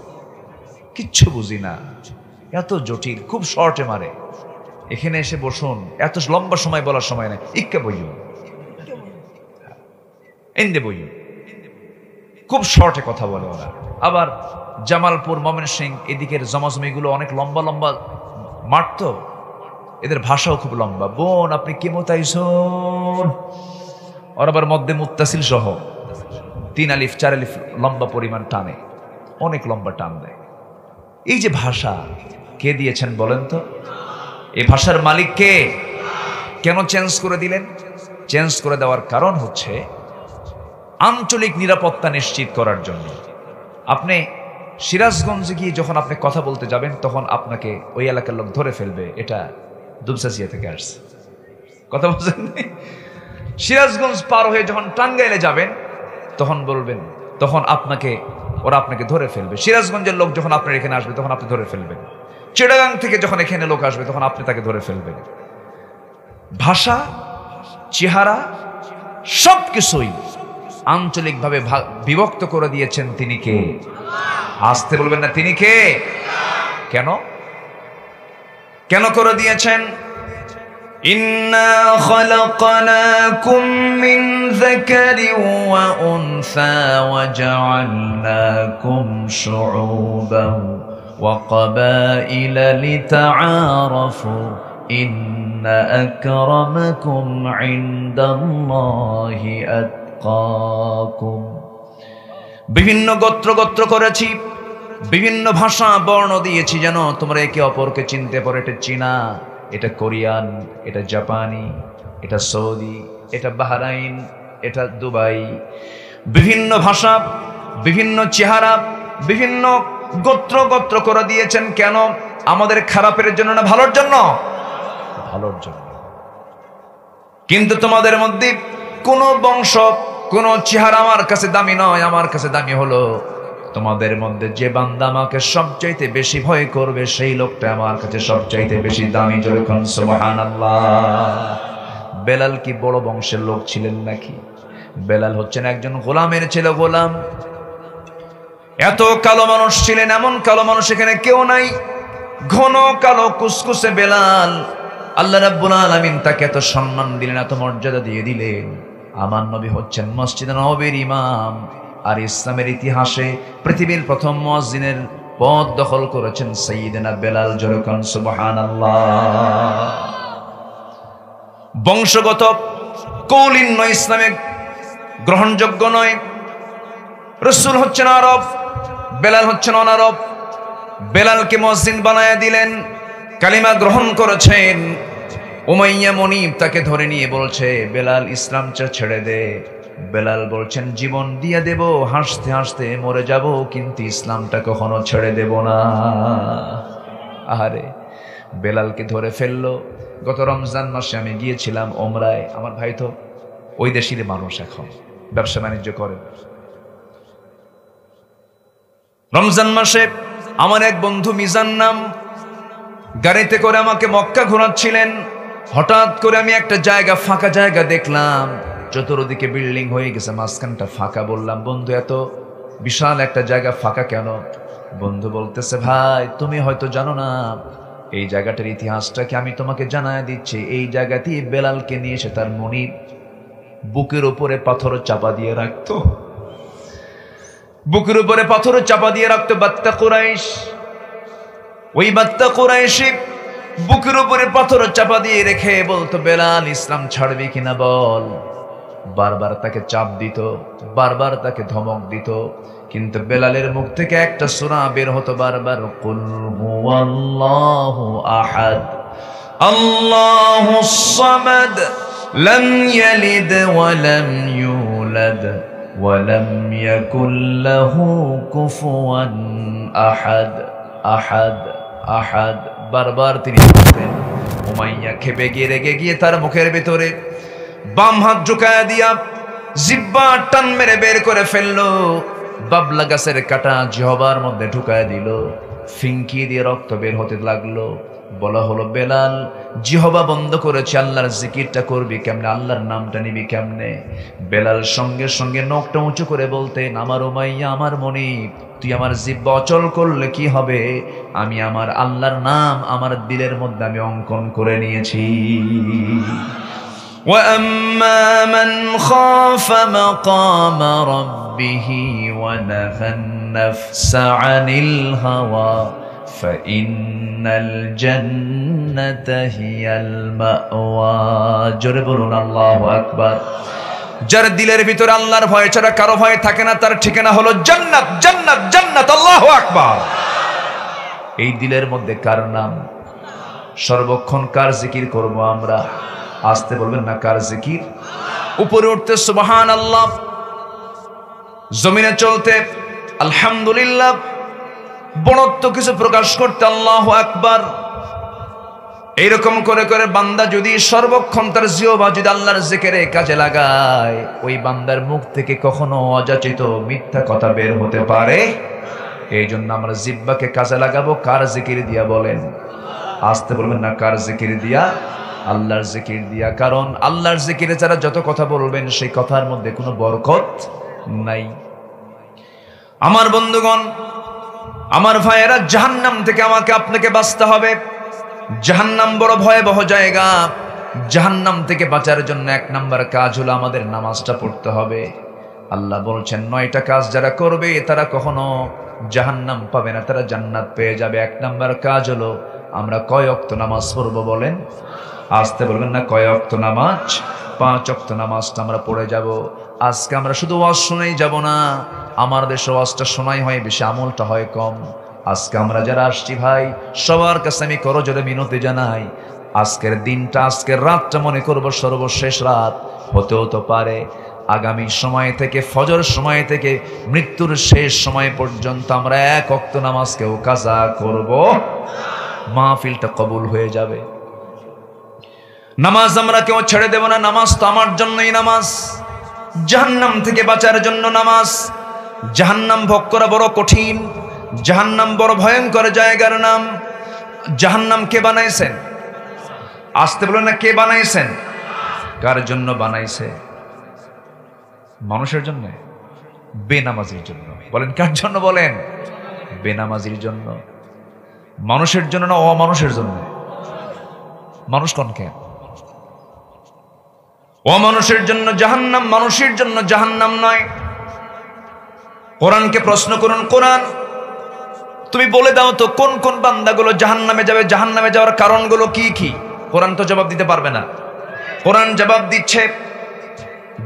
কিচ্ছু বুঝি না, এত জটিল, খুব শর্টে মারে। এখানে এসে বসুন, এত লম্বা সময় বলার সময় নেই, ইক্কা বইও এন্দে বইও, খুব শর্টে কথা বলে ওরা। আবার জামালপুর, ময়মনসিংহ এদিকের জমাজমিগুলো অনেক লম্বা লম্বা মাঠ, তো এদের ভাষাও খুব লম্বা। বোন আপনি কি মোতাইছুন, ওর আবার মধ্যে মুত্তাসিল সহ 3 আলিফ 4 আলিফ লম্বা পরিমাণ টানে, অনেক লম্বা টান দেয়। এই যে ভাষা কে দিয়েছেন বলেন তো? এই ভাষার মালিক কে? কেন চেঞ্জ করে দিলেন? চেঞ্জ করে দেওয়ার কারণ হচ্ছে আঞ্চলিক নিরাপত্তা নিশ্চিত করার জন্য। আপনি সিরাজগঞ্জে গিয়ে যখন আপনি কথা বলতে যাবেন তখন আপনাকে ওই এলাকার লোক ধরে ফেলবে এটা দুবসাসিয়া থেকে আসছে, কথা বলছেন। সিরাজগঞ্জ পার হয়ে যখন টাঙ্গাইলে যাবেন তখন বলবেন, তখন ওরা আপনাকে ধরে ফেলবে। সিরাজগঞ্জের লোক যখন আপনার এখানে আসবে তখন আপনি ধরে ফেলবেন। চিটাগাং থেকে যখন এখানে লোক আসবে তখন আপনি তাকে ধরে ফেলবেন। ভাষা, চেহারা সবকিছুই আঞ্চলিকভাবে বিভক্ত করে দিয়েছেন তিনি কে? আসতে বলবেন না, তিনি কে? কেন কেন করে দিয়েছেন? ইন্না খালাকনাকুম মিন যাকারিন ওয়া উনসা ওয়া জাআলনাকুম শুউবান ওয়া ক্বাবাইলা লিতাআরাফু ইন্না আকরামাকুম ইনদাল্লাহি আতকাকুম। বিভিন্ন গোত্র গোত্র করেছি, বিভিন্ন ভাষা বর্ণ দিয়েছি যেন তোমরা একে অপরকে চিনতে পারো। এটা চীনা, এটা কোরিয়ান, এটা জাপানি, এটা সৌদি, এটা বাহরাইন, এটা দুবাই। বিভিন্ন ভাষা, বিভিন্ন চেহারা, বিভিন্ন গোত্র গোত্র করে দিয়েছেন। কেন? আমাদের খারাপের জন্য না ভালোর জন্য? ভালোর জন্য। কিন্তু তোমাদের মধ্যে কোন বংশ, কোন চেহারা আমার কাছে দামি নয়। আমার কাছে দামি হলো তোমাদের মধ্যে যে বান্দা আমাকে সবচাইতে বেশি ভয় করবে সেই লোকটা আমার কাছে সবচাইতে বেশি দামি। যখন সুবহানাল্লাহ। বেলাল কি বড় বংশের লোক ছিলেন নাকি? বেলাল হচ্ছেন একজন গোলামের ছেলে, গোলাম। এত কালো মানুষ ছিলেন, এমন কালো মানুষ এখানে কেউ নাই। ঘন কালো কুসকুসে বেলাল। আল্লাহ রাব্বুল আলামিন তাকে এত সম্মান দিলেন, এত মর্যাদা দিয়ে দিলেন। আমার নবী হচ্ছেন মসজিদে নববীর ইমাম, আর ইসলামের ইতিহাসে পৃথিবীর প্রথম মুয়াজ্জিনের পদ দখল করেছেন সাইয়্যিদনা বেলাল। যখন সুবহানাল্লাহ। বংশগত কৌলিন্য ইসলামে গ্রহণযোগ্য নয়। রাসূল হচ্ছেন আরব, বেলাল হচ্ছেন অনারব। বেলালকে মুয়াজ্জিন বানায়া দিলেন, কালিমা গ্রহণ করেছেন। উমাইয়া মনিব তাকে ধরে নিয়ে বলছে, বেলাল ইসলামটা ছেড়ে দে। বেলাল বলছেন, জীবন দিয়ে দেব, হাসতে হাসতে মরে যাব, কিন্তু ইসলামটা কখনো ছেড়ে দেব না। আহারে, বেলালকে ধরে ফেললো। গত রমজান মাসে আমি গিয়েছিলাম ওমরায়। আমার ভাই তো ওই দেশের মানুষ, এখন ব্যবসা বাণিজ্য করেন। রমজান মাসে আমার এক বন্ধু মিজান নাম, গাড়িতে করে আমাকে মক্কা ঘোরাচ্ছিলেন। হঠাৎ করে আমি একটা জায়গা, ফাঁকা জায়গা দেখলাম, চতুর্দিকে বিল্ডিং হয়ে গেছে, মাঝখানটা ফাঁকা। বললাম, বন্ধু এত বিশাল একটা জায়গা ফাঁকা কেন? বন্ধু বলতেছে, ভাই তুমি হয়তো জানো না এই জায়গাটার ইতিহাসটাকে আমি তোমাকে জানায় দিচ্ছি। এই জায়গাতেই বেলালকে নিয়ে এসে তার মনিব বুকের উপরে পাথর চাপা দিয়ে রাখতো, বুকের উপরে পাথর চাপা দিয়ে রাখতো বাত্তা কুরাইশ। ওই বাত্তা কুরাইশি বুকের উপরে পাথর চাপা দিয়ে রেখে বলতো, বেলাল ইসলাম ছাড়বি কিনা বল। বারবার তাকে চাপ দিত, বারবার তাকে ধমক দিত, কিন্তু বেলালের মুখ থেকে একটা সূরা বের হতো বারবার, কুল হুয়াল্লাহু আহাদ আল্লাহুস সামাদ লাম ইয়ালিদ ওয়া লাম ইউলাদ ওয়া লাম ইয়াকুল লাহু কুফুয়ান আহাদ। আহাদ আহাদ বারবার তিনি বলতেন। উমাইয়া খেপে গিয়ে রেগে গিয়ে তার মুখের ভিতরে বাম হাত ঢুকায়া দিয়া জিহ্বা টান মেরে বের করে ফেললো। বাবলা গাছের কাটা জিহ্বার মধ্যে ঢুকায় দিল, ফিঙ্কি দিয়ে রক্ত বের হতে লাগলো। বলা হলো, বেলাল জিহ্বা বন্ধ করেছে, আল্লাহর জিকিরটা করবি কেমনে, আল্লাহর নামটা নিবি কেমনে? বেলাল সঙ্গে সঙ্গে নখটা উঁচু করে বলতেন, আমার উমাইয়া, আমার মনিব, তুই আমার জিহ্বা অচল করলে কি হবে? আমি আমার আল্লাহর নাম আমার দিলের মধ্যে আমি অঙ্কন করে নিয়েছি। وَأَمَّا مَنْ خَافَ مَقَامَ رَبِّهِ وَنَهَى النَّفْسَ عَنِ الْهَوَى فَإِنَّ الْجَنَّةَ هِيَ الْمَأْوَى। জোরে বলুন আল্লাহু আকবার। যার দিলের ভিতরে আল্লাহর ভয় ছাড়া কারো ভয় থাকে না, তার ঠিকানা হলো জান্নাত, জান্নাত, জান্নাত। আল্লাহু আকবার। এই দিলের মধ্যে কার নাম? সর্বক্ষণ কার জিকির করব আমরা? আসতে বলবেন না, কার জিকির? উপরে উঠতে সুবহানাল্লাহ, জমিনে চলতে আলহামদুলিল্লাহ, বড়ত্ব কিছু প্রকাশ করতে আল্লাহু আকবার। এইরকম করে করে বান্দা যদি সর্বক্ষণ তার জিহ্বা যদি আল্লাহর জিকিরে কাজে লাগায়, ওই বান্দার মুখ থেকে কখনো অযাচিত মিথ্যা কথা বের হতে পারে। এই জন্য আমরা জিহ্বাকে কাজে লাগাবো কার জিকির দিয়া? বলেন, আসতে বলবেন না, কার জিকির দিয়া? আল্লাহর জিকির দিয়া। কারণ আল্লাহর জিকিরে যারা যত কথা বলবেন সেই কথার মধ্যে কোনো বরকত নাই। আমার বন্ধুগণ, আমার ভাইয়েরা, জাহান্নাম থেকে আমাকে আপনাকে বাঁচতে হবে। জাহান্নাম বড় ভয়াবহ জায়গা। জাহান্নাম থেকে বাঁচার জন্য এক নাম্বার কাজ হলো আমাদের নামাজটা পড়তে হবে। আল্লাহ বলছেন, 9টা কাজ যারা করবে তারা কখনো জাহান্নাম পাবে না, তারা জান্নাত পেয়ে যাবে। এক নাম্বার কাজ হলো আমরা কয় ওয়াক্ত নামাজ পড়বো? বলেন, আসতে বলবেন না, কয় ওয়াক্ত নামাজ? 5 ওয়াক্ত নামাজটা আমরা পড়ে যাব। আজকে আমরা শুধু ওয়াজ শুনেই যাব না, আমার দেশে ওয়াজটা শোনাই হয় বেশি, আমলটা হয় কম। আজকে আমরা যারা আসছি ভাই, সবার কাছে আমি করজোরে মিনতি জানাই, আজকের দিনটা, আজকের রাতটা মনে করব সর্বশেষ রাত। হতেও তো পারে আগামী সময় থেকে, ফজর সময় থেকে মৃত্যুর শেষ সময় পর্যন্ত আমরা 1 ওয়াক্ত নামাজকেও কাজা করব, মাহফিলটা কবুল হয়ে যাবে। নামাজ আমরা কেউ ছেড়ে দেব না। নামাজ তো আমার জন্যই নামাজ, জাহান্নাম থেকে বাঁচার জন্য নামাজ। জাহান্নাম ভোগ করা বড় কঠিন, জাহান্নাম বড় ভয়ঙ্কর জায়গার নাম। জাহান্নাম কে বানাইছেন? আসতে বলেন না, কে বানাইছেন? কার জন্য বানাইছে? মানুষের জন্য? বেনামাজির জন্য। বলেন, কার জন্য? বলেন, বেনামাজির জন্য। মানুষের জন্য না অমানুষের জন্য? মানুষ কোন কেন? অমানুষের জন্য জাহান্নাম, মানুষের জন্য জাহান্নাম নয়। কোরআনকে প্রশ্ন করুন, কোরআন তুমি বলে দাও তো কোন কোন বান্দাগুলো জাহান্নামে যাবে, জাহান্নামে যাওয়ার কারণগুলো কি কি? কোরআন তো জবাব দিতে পারবে না। কোরআন জবাব দিচ্ছে,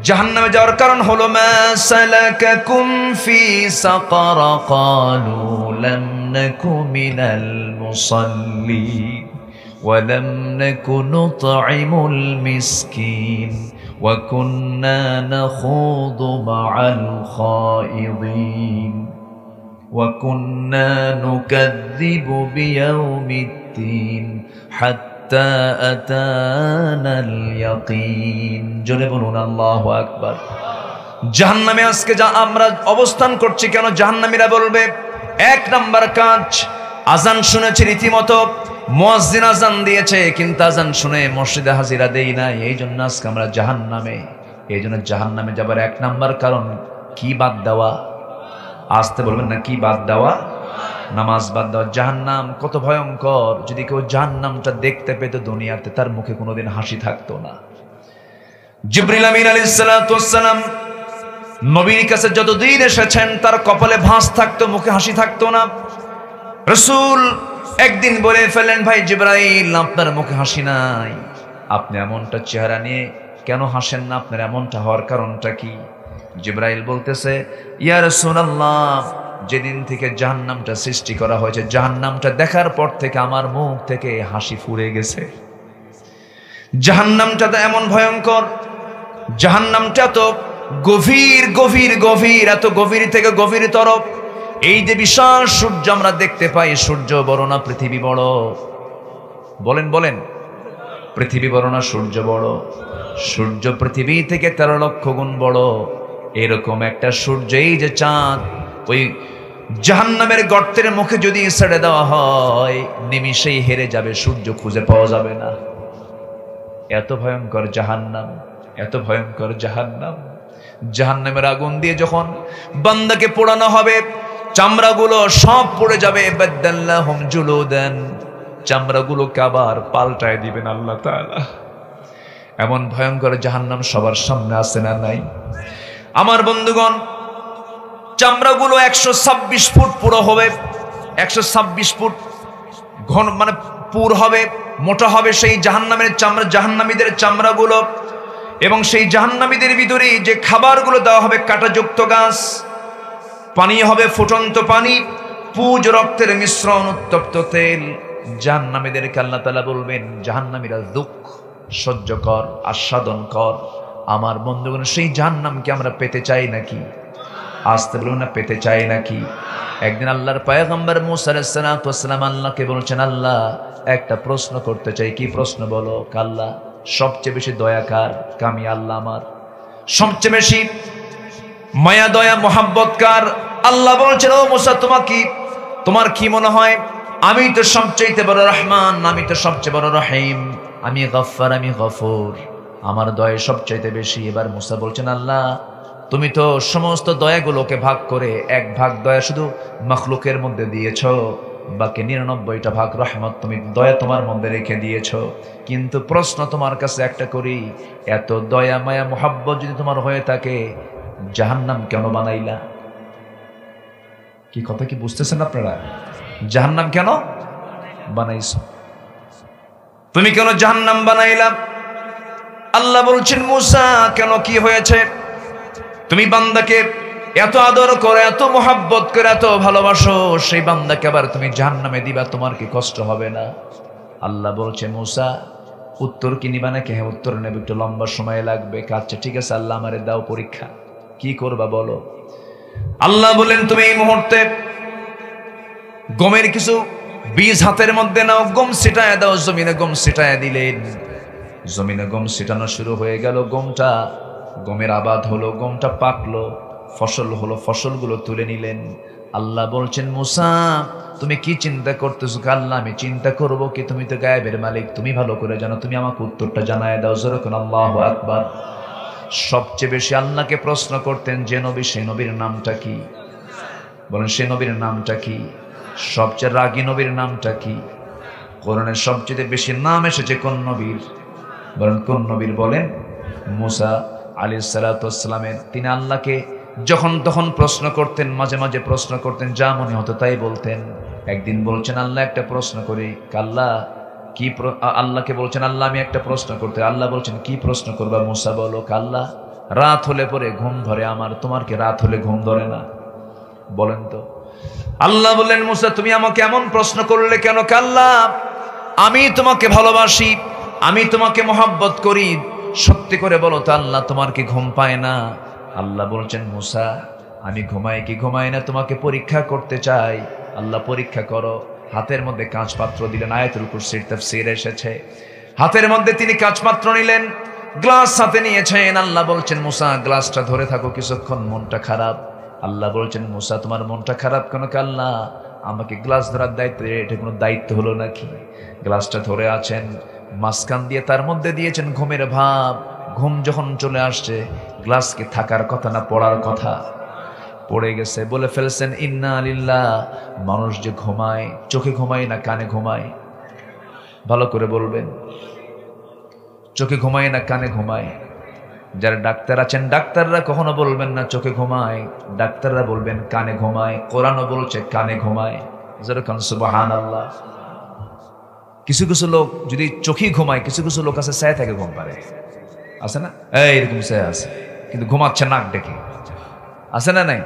জাহান্নামে যাওয়ার কারণ হলো মা সালাকাকুম ফি সাকার ক্বালু লাম নাকু মিনাল মুসাল্লিন ওয়া লাম নাকু নুতঈমুল মিসকিন ওয়া কুন্না নাখুদু মাআল খায়িদিন ওয়া কুন্না নুকাযযিবু বিয়াউমিদ্দিন হাত্তা আতানাল ইয়াকিন। জোরে বলুন আল্লাহু আকবার। জাহান্নামে আজকে যা আমরা অবস্থান করছি কেন, জাহান্নামীরা বলবে এক নাম্বার কাজ, আজান শুনেছি রীতিমতো, মুয়াজ্জিন আজান দিয়েছে কিন্তু আজান শুনে মসজিদে হাজিরা দেই না, এই জন্য আজকে আমরা জাহান্নামে। এই জন্য জাহান্নামে যাবার এক নাম্বার কারণ কি বাদ দেওয়া? আসতে বলবেন না, কি বাদ দেওয়া? নামাজ বাদ দেওয়া। জাহান্নাম কত ভয়ঙ্কর, যদি কেউ জাহান্নামটা দেখতে পেত দুনিয়াতে তার মুখে কোনোদিন হাসি থাকতো না। জিবরিল আমিন আলাইহিস সালাতু ওয়াস সালাম নবীর কাছে যতদিন এসেছেন তার কপালে ভাঁজ থাকতো, মুখে হাসি থাকতো না। রাসূল একদিন বলে ফেলেন, ভাই জিবরাইল আপনার মুখে হাসি নাই, আপনি এমনটা চেহারা নিয়ে কেন হাসেন না, আপনার এমনটা হওয়ার কারণটা কি? জিবরাইল বলতেছে, ইয়া রাসূলুল্লাহ, যেদিন থেকে জাহান্নামটা সৃষ্টি করা হয়েছে, জাহান্নামটা দেখার পর থেকে আমার মুখ থেকে হাসি ফুরে গেছে। জাহান্নামটা তো এমন ভয়ঙ্কর, জাহান্নামটা তো গভীর গভীর গভীর, এত গভীর থেকে গভীরতর। এই যে বিশাল সূর্য আমরা দেখতে পাই, সূর্য বড় না পৃথিবী বড়? বলেন বলেন, পৃথিবী বড় না সূর্য বড়? সূর্য পৃথিবী থেকে 13 লক্ষ গুণ বড়। এরকম একটা সূর্য, এই যে চাঁদ, ওই জাহান্নামের গর্তের মুখে যদি ছেড়ে দেওয়া হয় নিমিষেই হেরে যাবে, সূর্য খুঁজে পাওয়া যাবে না। এত ভয়ঙ্কর জাহান্নাম, এত ভয়ঙ্কর জাহান্নাম। জাহান্নামের আগুন দিয়ে যখন বান্দাকে পোড়ানো হবে, চামড়াগুলো সব পড়ে যাবে। বাদাল্লাহুম জুলুদান, চামড়াগুলোকে আবার পাল্টায় দিবেন আল্লাহ তাআলা। এমন ভয়ঙ্কর জাহান্নাম সবার সামনে আছে না নাই? আমার বন্ধুগণ, চামড়াগুলো 126 ফুট পুরো হবে, 126 ফুট ঘন, মানে পুর হবে, মোটা হবে সেই জাহান্নামের চামড়া, জাহান্নামীদের চামড়াগুলো। এবং সেই জাহান্নামীদের ভিতরে যে খাবারগুলো দেওয়া হবে, কাঁটাযুক্ত গাছ, পানি হবে ফুটন্ত পানি, পুজ রক্তের মিশ্রণ, উত্তপ্ত তেল। জাহান্নামীদেরকে আল্লাহ তাআলা বলবেন, জাহান্নামীরা দুঃখ সহ্য কর, আস্বাদন কর। আমার বন্ধুগণ, সেই জাহান্নামকে আমরা পেতে চাই নাকি? আসতে বলুন না, পেতে চাই নাকি? একদিন আল্লাহর পয়গম্বর মুসা আলাইহিস সালাতু ওয়াস সালাম আল্লাহকে বলছেন, আল্লাহ একটা প্রশ্ন করতে চাই। কি প্রশ্ন বলো? আল্লাহ সবচেয়ে বেশি দয়া কার? আমি আল্লাহ। আমার সবচেয়ে বেশি মায়া দয়া মোহাব্বত কার? আল্লাহ বলছেন, ও মুসা, তোমার কি মনে হয়? আমি তো সবচেয়ে বড় রহমান, আমি তো সবচেয়ে বড় রহিম, আমি গফফার, আমি গফুর, আমার দয়া সবচেয়ে বেশি। এবার মুসা বলছেন, আল্লাহ তুমি তো সমস্ত দয়াগুলোকে ভাগ করে 1 ভাগ দয়া শুধু মাখলুকের মধ্যে দিয়েছো, বাকি 99টা ভাগ রহমত তুমি দয়া তোমার মধ্যে রেখে দিয়েছো। কিন্তু প্রশ্ন তোমার কাছে একটা করি, এত দয়া মায়া মোহাব্বত যদি তোমার হয়ে থাকে, জাহান্নাম কেন বানাইলা? কি কথা কি বুঝতেছেন আপনারা? জাহান্নাম কেন বানাইছো? তুমি কেন জাহান্নাম বানাইলা? আল্লাহ বলছেন, মুসা কেন, কি হয়েছে? তুমি বান্দাকে এত আদর করে, এত মোহাব্বত করে, এত ভালোবাসো, সেই বান্দাকে আবার তুমি জাহান্নামে দিবা, তোমার কি কষ্ট হবে না? আল্লাহ বলছে, মুসা উত্তর কি নিবা নাকি? হ্যাঁ উত্তর নেবে, একটু লম্বা সময় লাগবে। আচ্ছা ঠিক আছে আল্লাহ, আমারে দাও পরীক্ষা, কি করবা বলো। আল্লাহ বলেন, তুমি এই মুহূর্তে গমের কিছু বীজ হাতের মধ্যে নাও, গম ছিটায় দাও। জমিনে গম ছিটায় দিলেন, জমিনে গম ছিটানো শুরু হয়ে গেল। গমের আবাদ হলো, গমটা পাকলো, ফসল হলো, ফসলগুলো তুলে নিলেন। আল্লাহ বলছেন, মুসা তুমি কি চিন্তা করতেছো? আল্লাহ আমি চিন্তা করব কি? তুমি তো গায়েবের মালিক, তুমি ভালো করে জানো, তুমি আমাকে উত্তরটা জানায় দাও। যেরকম আল্লাহু আকবার। সবচেয়ে বেশি আল্লাহকে প্রশ্ন করতেন যে নবী, সেই নবীর নামটা কি? বলেন, সেই নবীর নামটা কি? সবচেয়ে রাগী নবীর নামটা কি? কোরআনের সবচেয়ে বেশি নাম এসেছে কোন নবীর? বলেন কোন নবীর? বলেন মুসা আলাইহিস সালাতু ওয়াস সালামের। তিনি আল্লাহকে যখন তখন প্রশ্ন করতেন, মাঝে মাঝে প্রশ্ন করতেন, যা মনে হতো তাই বলতেন। একদিন বলছেন, আল্লাহ একটা প্রশ্ন করি। আল্লাহ কি? আল্লাহকে বলছেন, আল্লাহ আমি একটা প্রশ্ন করতে। আল্লাহ বলছেন, কি প্রশ্ন করবা মুসা? বলো। আল্লাহ রাত হলে পরে ঘুম ধরে আমার, তোমার কি রাত হলে ঘুম ধরে না? বলেন তো। আল্লাহ বললেন, মুসা তুমি আমাকে এমন প্রশ্ন করলে কেন? আল্লাহ আমি তোমাকে ভালোবাসি, আমি তোমাকে মহব্বত করি, সত্যি করে বলো তো আল্লাহ তোমার কি ঘুম পায় না? আল্লাহ বলছেন, মুসা আমি ঘুমাই কি ঘুমাই না তোমাকে পরীক্ষা করতে চাই। আল্লাহ পরীক্ষা করো। হাতের মধ্যে কাঁচ পাত্র দিলেন, আয়াতুল কুরসির তাফসীরে এসেছে। হাতের মধ্যে তিনি কাঁচ পাত্র নিলেন, গ্লাস হাতে নিয়েছেন। আল্লাহ বলছেন মুসা গ্লাসটা ধরে থাকো কিছুক্ষণ, মনটা খারাপ। আল্লাহ বলছেন মুসা তোমার মনটা খারাপ কেন? আল্লাহ আমাকে গ্লাস ধরার দায়িত্ব, এটা কোনো দায়িত্ব হলো নাকি? গ্লাসটা ধরে আছেন, মাঝখান দিয়ে তার মধ্যে দিয়েছেন ঘুমের ভাব। ঘুম যখন চলে আসছে, গ্লাসকে থাকার কথা না পড়ার কথা, পড়ে গেছে। বলে ফেলছেন ইন্না লিল্লাহ। মানুষ যে ঘুমায়, চোখে ঘুমায় না কানে ঘুমায়? ভালো করে বলবেন, চোখে ঘুমায় না কানে ঘুমায়? যারা ডাক্তার আছেন, ডাক্তাররা কখনো বলবেন না চোখে ঘুমায়, ডাক্তাররা বলবেন কানে ঘুমায়। কোরআনও বলছে কানে ঘুমায়। যেরকম সুবহানাল্লাহ। কিছু কিছু লোক যদি চোখেই ঘুমায়, কিছু কিছু লোক আছে ছায়া থেকে ঘুম পারে, আছে না? এইরকম ছায়া আছে, কিন্তু ঘুমাচ্ছে নাক ডেকে, আছে না নাই?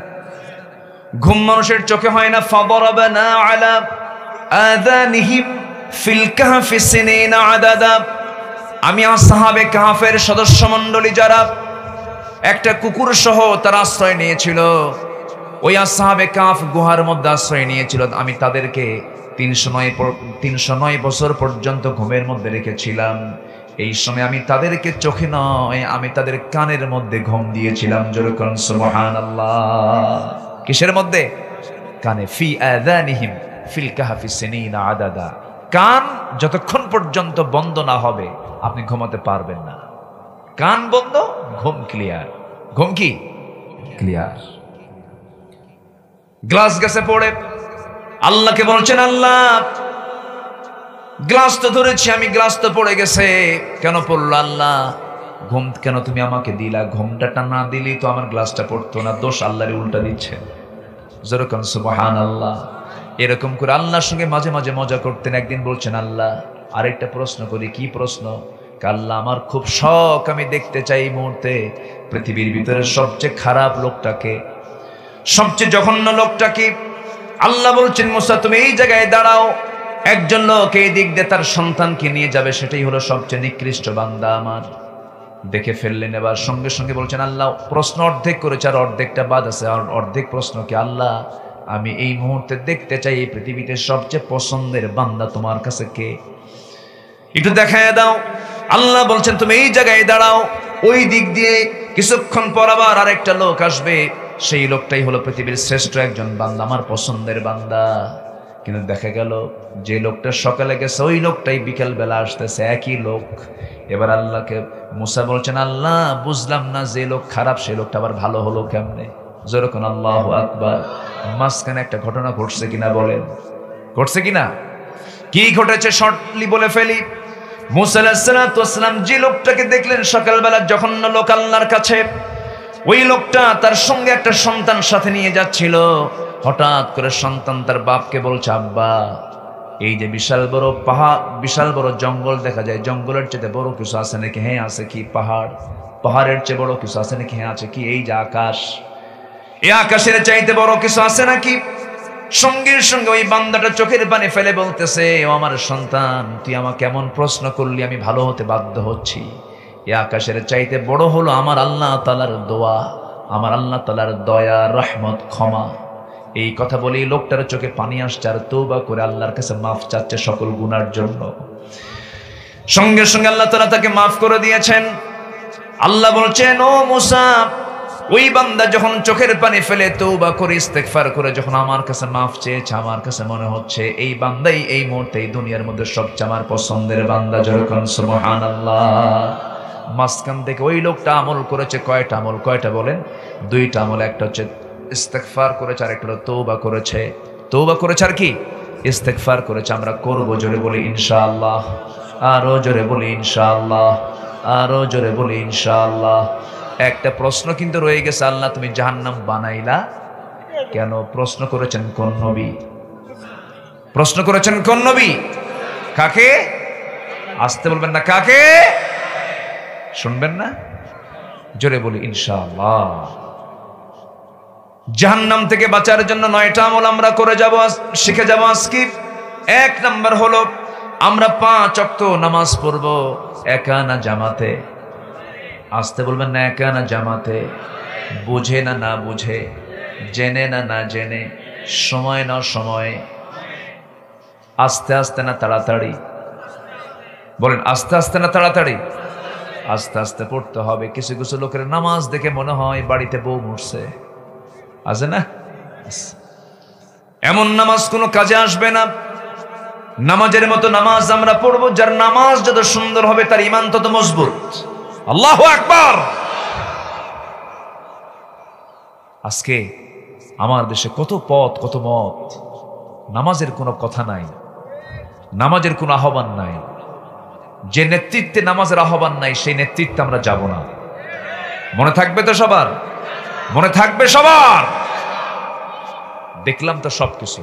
ঘুম মানুষের চোখে হয় না। ফাদরাবনা আলা আযানিহিম ফিল কাহফি সিনিনা আদাদা। আমি আসহাবে কাহফের সদস্য মণ্ডলী যারা একটা কুকুর সহ তার আশ্রয় নিয়েছিল, ওই আসহাবে কাহফ গুহার মধ্যে আশ্রয় নিয়েছিল, আমি তাদেরকে 309 বছর পর্যন্ত ঘুমের মধ্যে রেখেছিলাম। এই সময় আমি তাদেরকে চোখে নয়, আমি তাদের কানের মধ্যে ঘুম দিয়েছিলাম। যেরকম সুবহানাল্লাহ। কিসের মধ্যে? কানে। ফি আযানিহিম ফিল কাহফি সিনিনা আদাদা। কান যতক্ষণ পর্যন্ত বন্ধ না হবে আপনি ঘুমাতে পারবেন না। কান বন্ধ, ঘুম ক্লিয়ার। ঘুম কি ক্লিয়ার? গ্লাস গেছে পড়ে আল্লাহকে বলছেন আল্লাহ গ্লাস তো ধরেছি আমি, গ্লাস তো পড়ে গেছে, কেন পড়লো আল্লাহ? ঘুম কেন তুমি আমাকে দিলা? ঘুমটা না দিলেই তো আমার গ্লাসটা পড়তো না। দোষ আল্লাহরে উল্টা দিচ্ছে। যেরকম সুবহানাল্লাহ। এরকম করে আল্লাহর সঙ্গে মাঝে মাঝে মজা করতেন। একদিন বলছেন আল্লাহ আরেকটা প্রশ্ন করি। কি প্রশ্ন? আল্লাহ আমার খুব শখ, আমি দেখতে চাই এই মুহূর্তে পৃথিবীর ভিতরে সবচেয়ে খারাপ লোকটাকে, সবচেয়ে জঘন্য লোকটাকে। আল্লাহ বলছেন মুসা তুমি এই জায়গায় দাঁড়াও, একজন লোক এই দিক দিয়ে তার সন্তানকে নিয়ে যাবে, সেটাই হলো সবচেয়ে নিকৃষ্ট বান্দা আমার। দেখে ফেললেন। এবার সঙ্গে সঙ্গে বলছেন আল্লাহ প্রশ্ন অর্ধেক করেছে আর অর্ধেকটা বাদ আছে। আর অর্ধেক প্রশ্ন কি? আল্লাহ আমি এই মুহূর্তে দেখতে চাই এই পৃথিবীতে সবচেয়ে পছন্দের বান্দা তোমার কাছে কে, একটু দেখায় দাও। আল্লাহ বলছেন তুমি এই জায়গায় দাঁড়াও, ওই দিক দিয়ে কিছুক্ষণ পর আবার আরেকটা লোক আসবে, সেই লোকটাই হলো পৃথিবীর শ্রেষ্ঠ একজন বান্দা, আমার পছন্দের বান্দা। কিন্তু দেখা গেল যে লোকটা সকালে গেছে ওই লোকটাই বিকেল বেলা আসতেছে, একই লোক। এবার আল্লাহকে মুসা বলছেন আল্লাহ বুঝলাম না, যে লোক খারাপ সে লোকটা আবার ভালো হলো কেমনে? যেরকম আল্লাহু আকবার। মাঝখানে একটা ঘটনা ঘটছে কিনা বলেন, ঘটছে কিনা? কি ঘটেছে শর্টলি বলে ফেলি। মুসা আলাইহিস সালাতু ওয়াস সালাম যে লোকটাকে দেখলেন সকালবেলা জঘন্য লোক আল্লাহর কাছে, ওই লোকটা তার সঙ্গে একটা সন্তান সাথে নিয়ে যাচ্ছিল। হঠাৎ করে সন্তান তার বাপকে বলছে আব্বা এই যে বিশাল বড় পাহাড়, বিশাল বড় জঙ্গল দেখা যায়, জঙ্গলের চেয়ে বড় কিছু আছে নাকি? হ্যাঁ আছে। কি? পাহাড়। পাহাড়ের চেয়ে বড় কিছু আছে নাকি? হ্যাঁ আছে। কি? এই যে আকাশ, এই আকাশের চাইতে বড় কিছু আছে নাকি? সঙ্গে সঙ্গে ওই বান্দাটা চোখের পানি ফেলে বলতেছে ও আমার সন্তান তুই আমাকে কেমন প্রশ্ন করলি, আমি ভালো হতে বাধ্য হচ্ছি। এই আকাশের চাইতে বড় হলো আমার আল্লাহ তাআলার দোয়া, আমার আল্লাহ তাআলার দয়া, রহমত, ক্ষমা। এই কথা বলেই লোকটার চোখে পানি আসছে আর তওবা করে আল্লাহর কাছে মাফ চাচ্ছে সকল গুনার জন্য। সঙ্গে সঙ্গে আল্লাহ তাআলা তাকে মাফ করে দিয়েছেন। আল্লাহ বলছেন ও মুসা ওই বান্দা যখন চোখের পানি ফেলে তওবা করে ইস্তেগফার করে যখন আমার কাছে মাফ চেয়েছে, আমার কাছে মনে হচ্ছে এই বান্দাই এই মুহূর্তে এই দুনিয়ার মধ্যে সবচেয়ে আমার পছন্দের বান্দা। যেরকম সুবহানাল্লাহ। মাঝখান থেকে ওই লোকটা আমল করেছে কয়টা আমল? কয়টা বলেন? 2টা আমল। একটা হচ্ছে ইস্তেগফার করেছে আর একটা হলো তওবা করেছে। তওবা করেছে আর কি? ইস্তেগফার করেছে। আমরা করব, জোরে বলি ইনশাআল্লাহ। আরো জোরে বলি ইনশাআল্লাহ। আরো জোরে বলি ইনশাআল্লাহ। একটা প্রশ্ন কিন্তু রয়ে গেছে, আল্লাহ তুমি জাহান্নাম বানাইলা কেন? প্রশ্ন করেছেন কোন নবী? প্রশ্ন করেছেন কোন নবী? কাকে? আসতে বলবেন না, কাকে? শুনবেন না? জোরে বলি ইনশাআল্লাহ। জাহান্নাম থেকে বাঁচার জন্য 9টা আমল আমরা করে যাব, শিখে যাব আজকে। 1 নাম্বার হলো আমরা 5 ওয়াক্ত নামাজ পড়ব একানা জামাতে। আসতে বলবেন না, একানা জামাতে। বুঝে না না বুঝে, জেনে না না জেনে, সময় না সময়ে, আস্তে আস্তে না তাড়াতাড়ি। বলেন আস্তে আস্তে না তাড়াতাড়ি? আস্তে আস্তে পড়তে হবে। কিছু কিছু লোকের নামাজ দেখে মনে হয় বাড়িতে বউ মরছে, আছে না? এমন নামাজ কোনো কাজে আসবে না। নামাজের মতো নামাজ আমরা পড়বো, যার নামাজ যত সুন্দর হবে তার ঈমান তত মজবুত। আল্লাহু আকবার। আজকে আমার দেশে কত পথ, কত মত, নামাজের কোনো কথা নাই, নামাজের কোনো আহ্বান নাই। যে নেতৃত্বে নামাজের আহ্বান নাই সেই নেতৃত্বে আমরা যাব না। মনে থাকবে তো সবার? মনে থাকবে সবার? দেখলাম তো সবকিছু।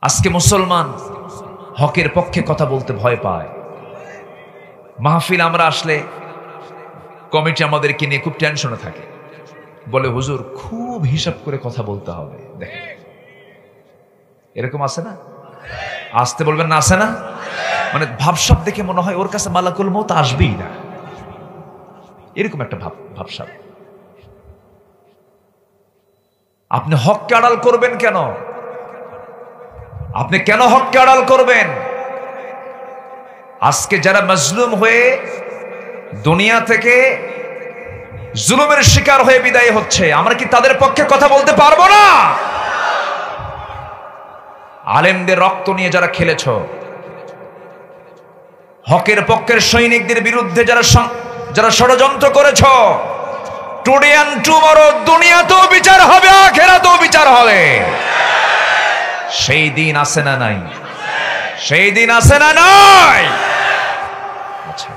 আজকে মুসলমান হকের পক্ষে কথা বলতে ভয় পায়। মাহফিল আমরা আসলে কমিটি আমাদেরকে নিয়ে খুব টেনশনে থাকে, বলে হুজুর খুব হিসাব করে কথা বলতে হবে। দেখেন এরকম আছে না? আসতে বলবেন না, আছে না? মানে ভাবসাব দেখে মনে হয় ওর কাছে মালাকুল মউত আসবেই না, এরকম একটা ভাবসাব। আপনি হককে আড়াল করবেন কেন? আপনি কেন হককে আড়াল করবেন? আজকে যারা মাজলুম হয়ে দুনিয়া থেকে জুলুমের শিকার হয়ে বিদায় হচ্ছে, আমরা কি তাদের পক্ষে কথা বলতে পারবো না? আলেমদের রক্ত নিয়ে যারা খেলেছ, হকের পক্ষের সৈনিকদের বিরুদ্ধে যারা ষড়যন্ত্র করেছ, টুডে এন্ড টুমরো দুনিয়াতেও বিচার হবে, আখিরাতেও বিচার হবে। সেই দিন আছে না নাই? সেই দিন আছে না নাই? আচ্ছা,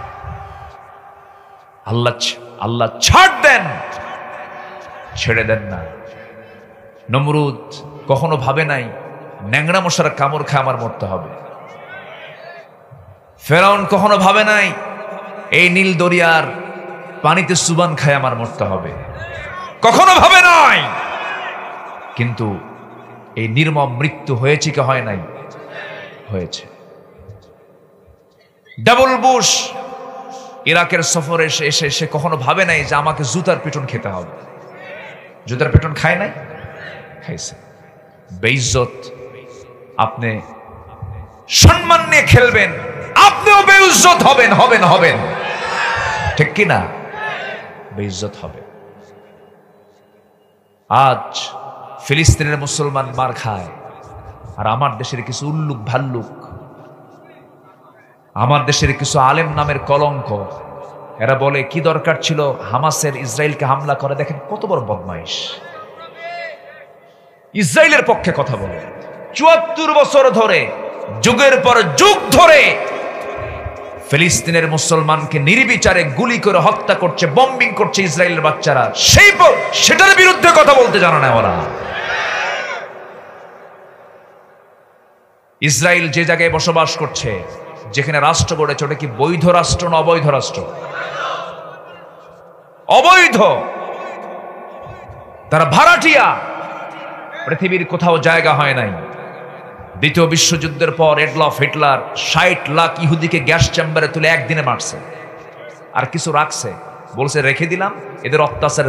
আল্লাহ ছাড় দেন, ছেড়ে দেন না। নমরুদ কখনো ভাবে নাই ন্যাংরা মশার কামড় খায় আমার মরতে হবে। ফেরাউন কখনো ভাবে নাই এই নীল দরিয়ার পানিতে সুবান খায় আমার মরতে হবে, কখনো ভাবে নাই। কিন্তু এই নির্মম মৃত্যু হয়েছে কি হয় নাই? হয়েছে। ডাবল বুশ ইরাকের সফরে এসে সে কখনো ভাবে নাই যে আমাকে জুতার পিটন খেতে হবে। জুতার পিটন খায় নাই? খাইছে। বেইজ্জত। আপনি সম্মান নিয়ে খেলবেন, আপনিও বেইজ্জত হবেন, হবেন। ঠিক কি না? বেইজ্জত হবে। আজ ফিলিস্তিনের মুসলমান মার খায়, আর আমার দেশের কিছু উল্লুক ভাল্লুক, আমার দেশের কিছু আলেম নামের কলঙ্ক, এরা বলে কি দরকার ছিল হামাসের ইসরায়েলকে হামলা করে। দেখেন কত বড় বদমাইশ। ইসরায়েলের পক্ষে কথা বলে ৭৪ বছর ধরে, যুগের পর যুগ ধরে ফিলিস্তিনের মুসলমানকে নির্বিচারে গুলি করে হত্যা করছে, বম্বিং করছে ইসরায়েলের বাচ্চারা। সেটার বিরুদ্ধে কথা বলতে জানা না ওরা। ইসরায়েল যে জায়গায় বসবাস করছে, যেখানে রাষ্ট্র গড়েছে, ওটা কি বৈধ রাষ্ট্র না অবৈধ রাষ্ট্র? অবৈধ। তারা ভাড়াটিয়া। পৃথিবীর কোথাও জায়গা হয় নাই। দ্বিতীয় বিশ্বযুদ্ধের পর এডলফ হিটলার ৬০ লাখ ইহুদিকে গ্যাস চেম্বারে তুলে একদিনে মারছে, আর কিছু রাখছে, বলছে রেখে দিলাম, এদের অত্যাচার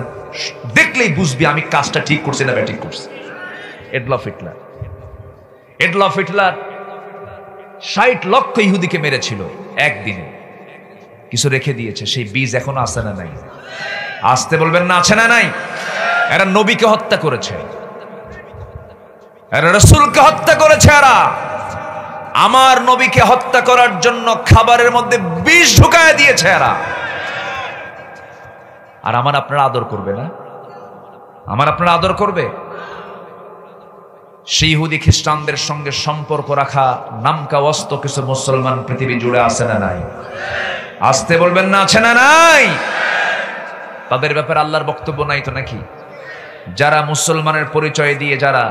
দেখলেই বুঝবি আমি কাজটা ঠিক করছি না ব্যাটিং করছি। এডলফ হিটলার ৬০ লক্ষ ইহুদিকে মেরেছিল একদিনে, কিছু রেখে দিয়েছে। সেই বীজ এখনো আছে না নাই? আসতে বলবেন না, আছে না নাই? এরা নবীকে হত্যা করেছে, এরা রাসূলকে হত্যা করেছে। এরা আমার নবীকে হত্যা করার জন্য খাবারের মধ্যে বিষ ঢুকায় দিয়েছে এরা। আর আমার আপনারা আদর করবে না? আমার আপনারা আদর করবে? সেই ইহুদি খ্রিস্টানদের সঙ্গে সম্পর্ক রাখা নামকা ওয়াস্ত কিছু মুসলমান পৃথিবী জুড়ে আছে না নাই? আসতে বলবেন না, আছে না নাই? তাদের ব্যাপারে আল্লাহর বক্তব্য নাই তো নাকি? যারা মুসলমানের পরিচয় দিয়ে যারা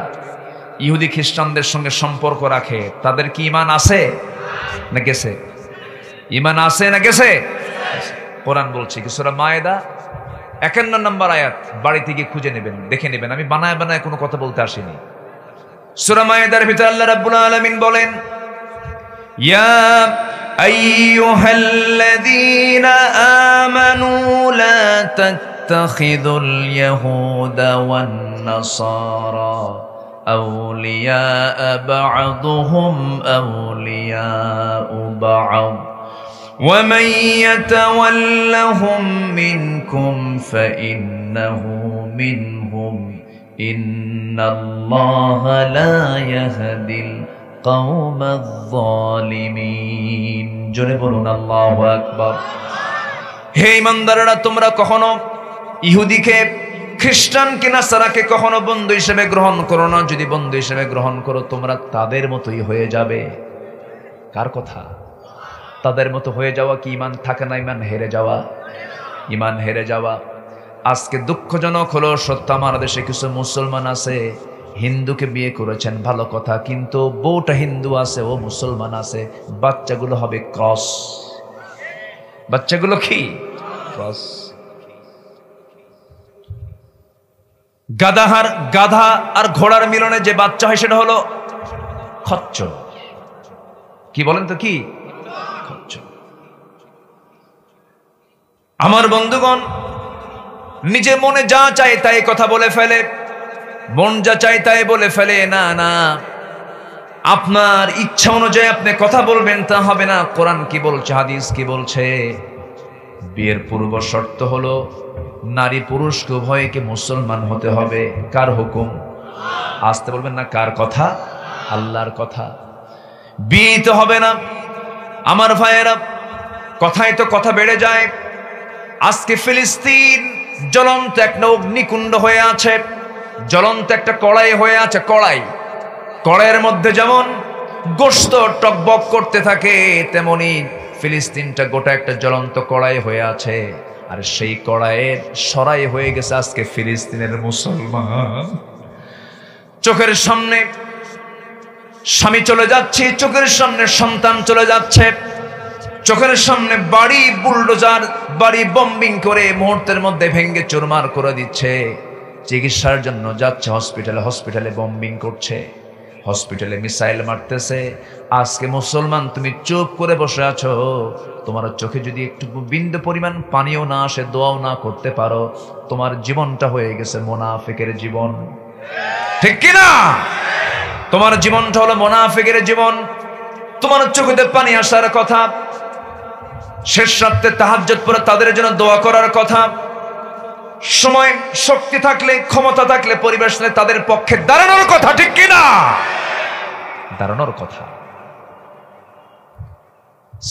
ইহুদি খ্রিস্টানদের সঙ্গে সম্পর্ক রাখে, তাদের কি ঈমান আছে না গেছে? ঈমান আছে না গেছে? কোরআন বলছে কি, সূরা মায়েদা ৫১ নম্বর আয়াত, বাড়িতে গিয়ে খুঁজে নেবেন, দেখে নেবেন। আমি বানায় কোনো কথা বলতে আসিনি। সূরা মায়েদার ভিতরে আল্লাহ রাব্বুল আলামিন বলেন, ইয়া আইয়ুহাল্লাযীনা আমানু লা তাত্তাখিযুল ইয়াহুদা ওয়ান নাসারা أولياء بعضهم أولياء بعض ومن يتولهم منكم فإنه منهم إن الله لا يهدي القوم الظالمين জোরে বলুন আল্লাহু আকবার। হে ঈমানদাররা, তোমরা কখনো ইহুদিকে, খ্রিস্টানকে, নাসারাকে কখনো বন্ধু হিসেবে গ্রহণ করো না। যদি বন্ধু হিসেবে গ্রহণ করো, তোমরা তাদের মতোই হয়ে যাবে। কার কথা? তাদের মতো হয়ে যাওয়া কি ঈমান থাকে না? ঈমান হেরে যাওয়া, ঈমান হেরে যাওয়া। আজকে দুঃখজনক হলো সত্য, আমার দেশে কিছু মুসলমান আছে, হিন্দুকে বিয়ে করেছেন, ভালো কথা, কিন্তু বউটা হিন্দু আছে, ও মুসলমান আছে, বাচ্চাগুলো হবে ক্রস। বাচ্চাগুলো কি? ক্রস। গাধা আর ঘোড়ার মিলনে যে বাচ্চা হয় সেটা হলো খচ্চর। কি বলেন তো? কি খচ্চর? আমার বন্ধুগণ, নিজে মনে যা চায় তাই কথা বলে ফেলে, মন যা চায় তাই বলে ফেলে। না না, আপনার ইচ্ছা অনুযায়ী আপনি কথা বলবেন তা হবে না। কোরআন কি বলছে, হাদিস কি বলছে? বিয়ের পূর্ব শর্ত হলো নারী পুরুষকে উভয়কে মুসলমান হতে হবে। কার হুকুম? আসতে বলবেন না, কার কথা? আল্লাহর কথা। বিয়ে তো হবে না। আমার ভাইয়েরা, কথায় তো কথা বেড়ে যায়। আজকে ফিলিস্তিন জ্বলন্ত একটা অগ্নিকুণ্ড হয়ে আছে, জ্বলন্ত একটা কড়াই হয়ে আছে। কড়াইয়ের মধ্যে যেমন গোশত টকবক করতে থাকে, তেমনি ফিলিস্তিনটা গোটা একটা জ্বলন্ত কড়াই হয়ে আছে। আর সেই কড়াইয়ের সরাই হয়ে গেছে আজকে ফিলিস্তিনের মুসলমান। চোখের সামনে স্বামী চলে যাচ্ছে, চোখের সামনে সন্তান চলে যাচ্ছে, চোখের সামনে বাড়ি বুলডোজার, বাড়ি বম্বিং করে মুহূর্তের মধ্যে ভেঙ্গে চুরমার করে দিচ্ছে। চিকিৎসার জন্য যাচ্ছে হসপিটালে বম্বিং করছে, হসপিটালে মিসাইল মারতেছে। আজকে মুসলমান, তুমি চুপ করে বসে আছো, তোমার চোখে যদি একটু বিন্দু পরিমাণ পানিও না আসে, দোয়াও না করতে পারো, তোমার জীবনটা হয়ে গেছে মুনাফিকের জীবন। ঠিক কিনা? তোমার জীবনটা হলো মুনাফিকের জীবন। তোমার চোখেতে পানি আসার কথা, শেষ রাতে তাহাজ্জুদ পড়ে তাদের জন্য দোয়া করার কথা, সময় শক্তি থাকলে, ক্ষমতা থাকলে, পরিবেশ থাকলে তাদের পক্ষে দাঁড়ানোর কথা। ঠিক কিনা? দাঁড়ানোর কথা।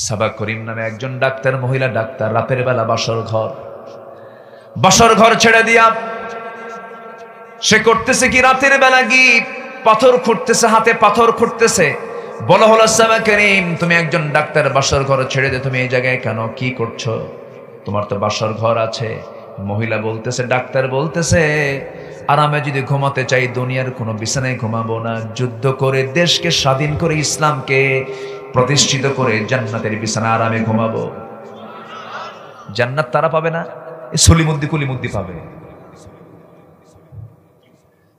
সাবা করিম নামে একজন ডাক্তার, মহিলা ডাক্তার, রাতের বেলা বাসর ঘর ছেড়ে দিয়া সে করতেছে কি? রাতের বেলা গিয়ে পাথর খুঁড়তেছে, হাতে পাথর খুঁড়তেছে। বলা হলো, সাবা করিম, তুমি একজন ডাক্তার, বাসর ঘর ছেড়ে দে, তুমি এই জায়গায় কেন? কি করছো? তোমার তো বাসর ঘর আছে। মহিলা বলতেছে, ডাক্তার বলতেছে, আরামে যদি ঘুমাতে চাই, দুনিয়ার কোনো বিছানায় ঘুমাবো না, যুদ্ধ করে, দেশকে স্বাধীন করে, ইসলামকে প্রতিষ্ঠিত করে জান্নাতের বিছানা আরামে ঘুমাবো। জান্নাত তারা পাবে না, সলিমুদ্দি কুলিমুদ্দি পাবে।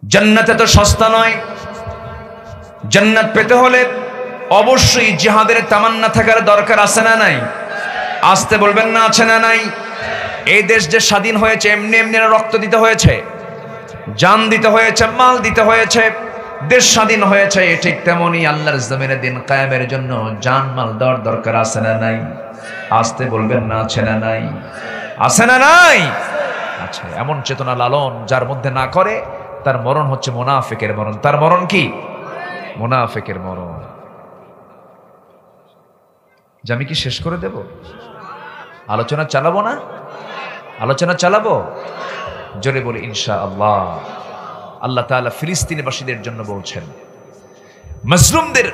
জান্নাত এত সস্তা নয়। জান্নাত পেতে হলে অবশ্যই জিহাদের তামান্না থাকার দরকার আছে না নাই? আসতে বলবেন না, আছে না নাই? এই দেশ যে স্বাধীন হয়েছে, এমনি এমনি রক্ত দিতে হয়েছে, জান দিতে হয়েছে, মাল দিতে হয়েছে, দেশ স্বাধীন হয়েছে। ঠিক তেমনি আল্লাহর জমিনে দিন কায়েমের জন্য জান মাল দেওয়ার দরকার আছে না নাই? আসতে বলবেন না, আছে না নাই? আছে না নাই? আচ্ছা, এমন চেতনা লালন যার মধ্যে না করে, তার মরণ হচ্ছে মুনাফিকের মরণ। তার মরণ কি? মুনাফিকের মরণ। যে আমি কি শেষ করে দেব? আলোচনা চালাবো না? আলোচনা চালাবো? জোরে বলি ইনশাআল্লাহ। আল্লাহ তাআলা ফিলিস্তিনবাসীদের জন্য বলছেন, মুসলিমদের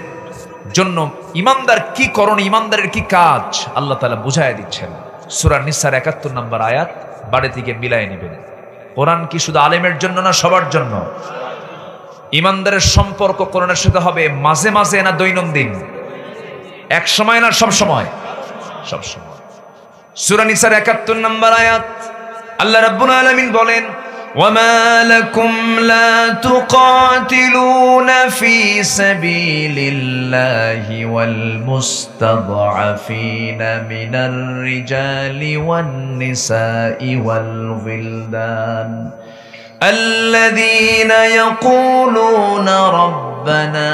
জন্য ঈমানদার কি করণ, ঈমানদারের কি কাজ আল্লাহ তাআলা বুঝায় দিচ্ছেন। সূরা নিসার ৭১ নম্বর আয়াত, বাড়ি থেকে মিলায় নেবেন। কোরআন কি শুধু আলেমের জন্য না, সবার জন্য? ঈমানদারের সম্পর্ক কোরআনের সাথে হবে মাঝে মাঝে না দৈনন্দিন? এক সময় না সব সময়? সব সময়। সূরা নিসার ৭১ নম্বর আয়াত, আল্লাহ রাব্বুল আলামিন বলেন, ওয়ামা লাকুম লা তুকাতিলুনা ফি সাবিলিল্লাহি ওয়াল মুস্তাদআফিনা মিনার রিজালি ওয়ান নিসাই ওয়াল গিলদান الذين يقولون ربنا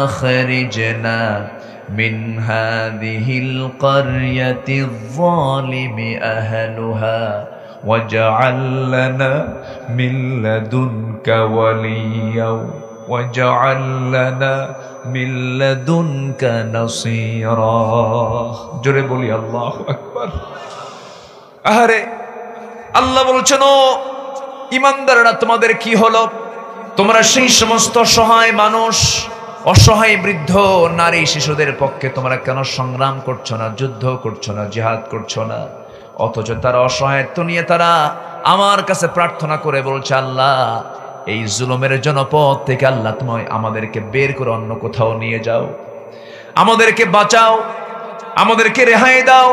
أخرجنا من هذه القرية الظالم أهلها واجعل لنا من لدنك وليا واجعل لنا من لدنك نصيرا জোরে বলি আল্লাহু আকবার। আরে আল্লাহ বলছেন, ও ইমানদাররা তোমাদের কি হলো? তোমরা সেই সমস্ত অসহায় মানুষ, অসহায় বৃদ্ধ নারী শিশুদের পক্ষে তোমরা কেন সংগ্রাম করছো না, যুদ্ধ করছো না, জিহাদ করছো না? অথচ তারা অসহায়ত্ব নিয়ে তারা আমার কাছে প্রার্থনা করে বলছে, আল্লাহ এই জুলুমের জনপদ থেকে আল্লাহ তুমি আমাদেরকে বের করে অন্য কোথাও নিয়ে যাও, আমাদেরকে বাঁচাও, আমাদেরকে রেহাই দাও।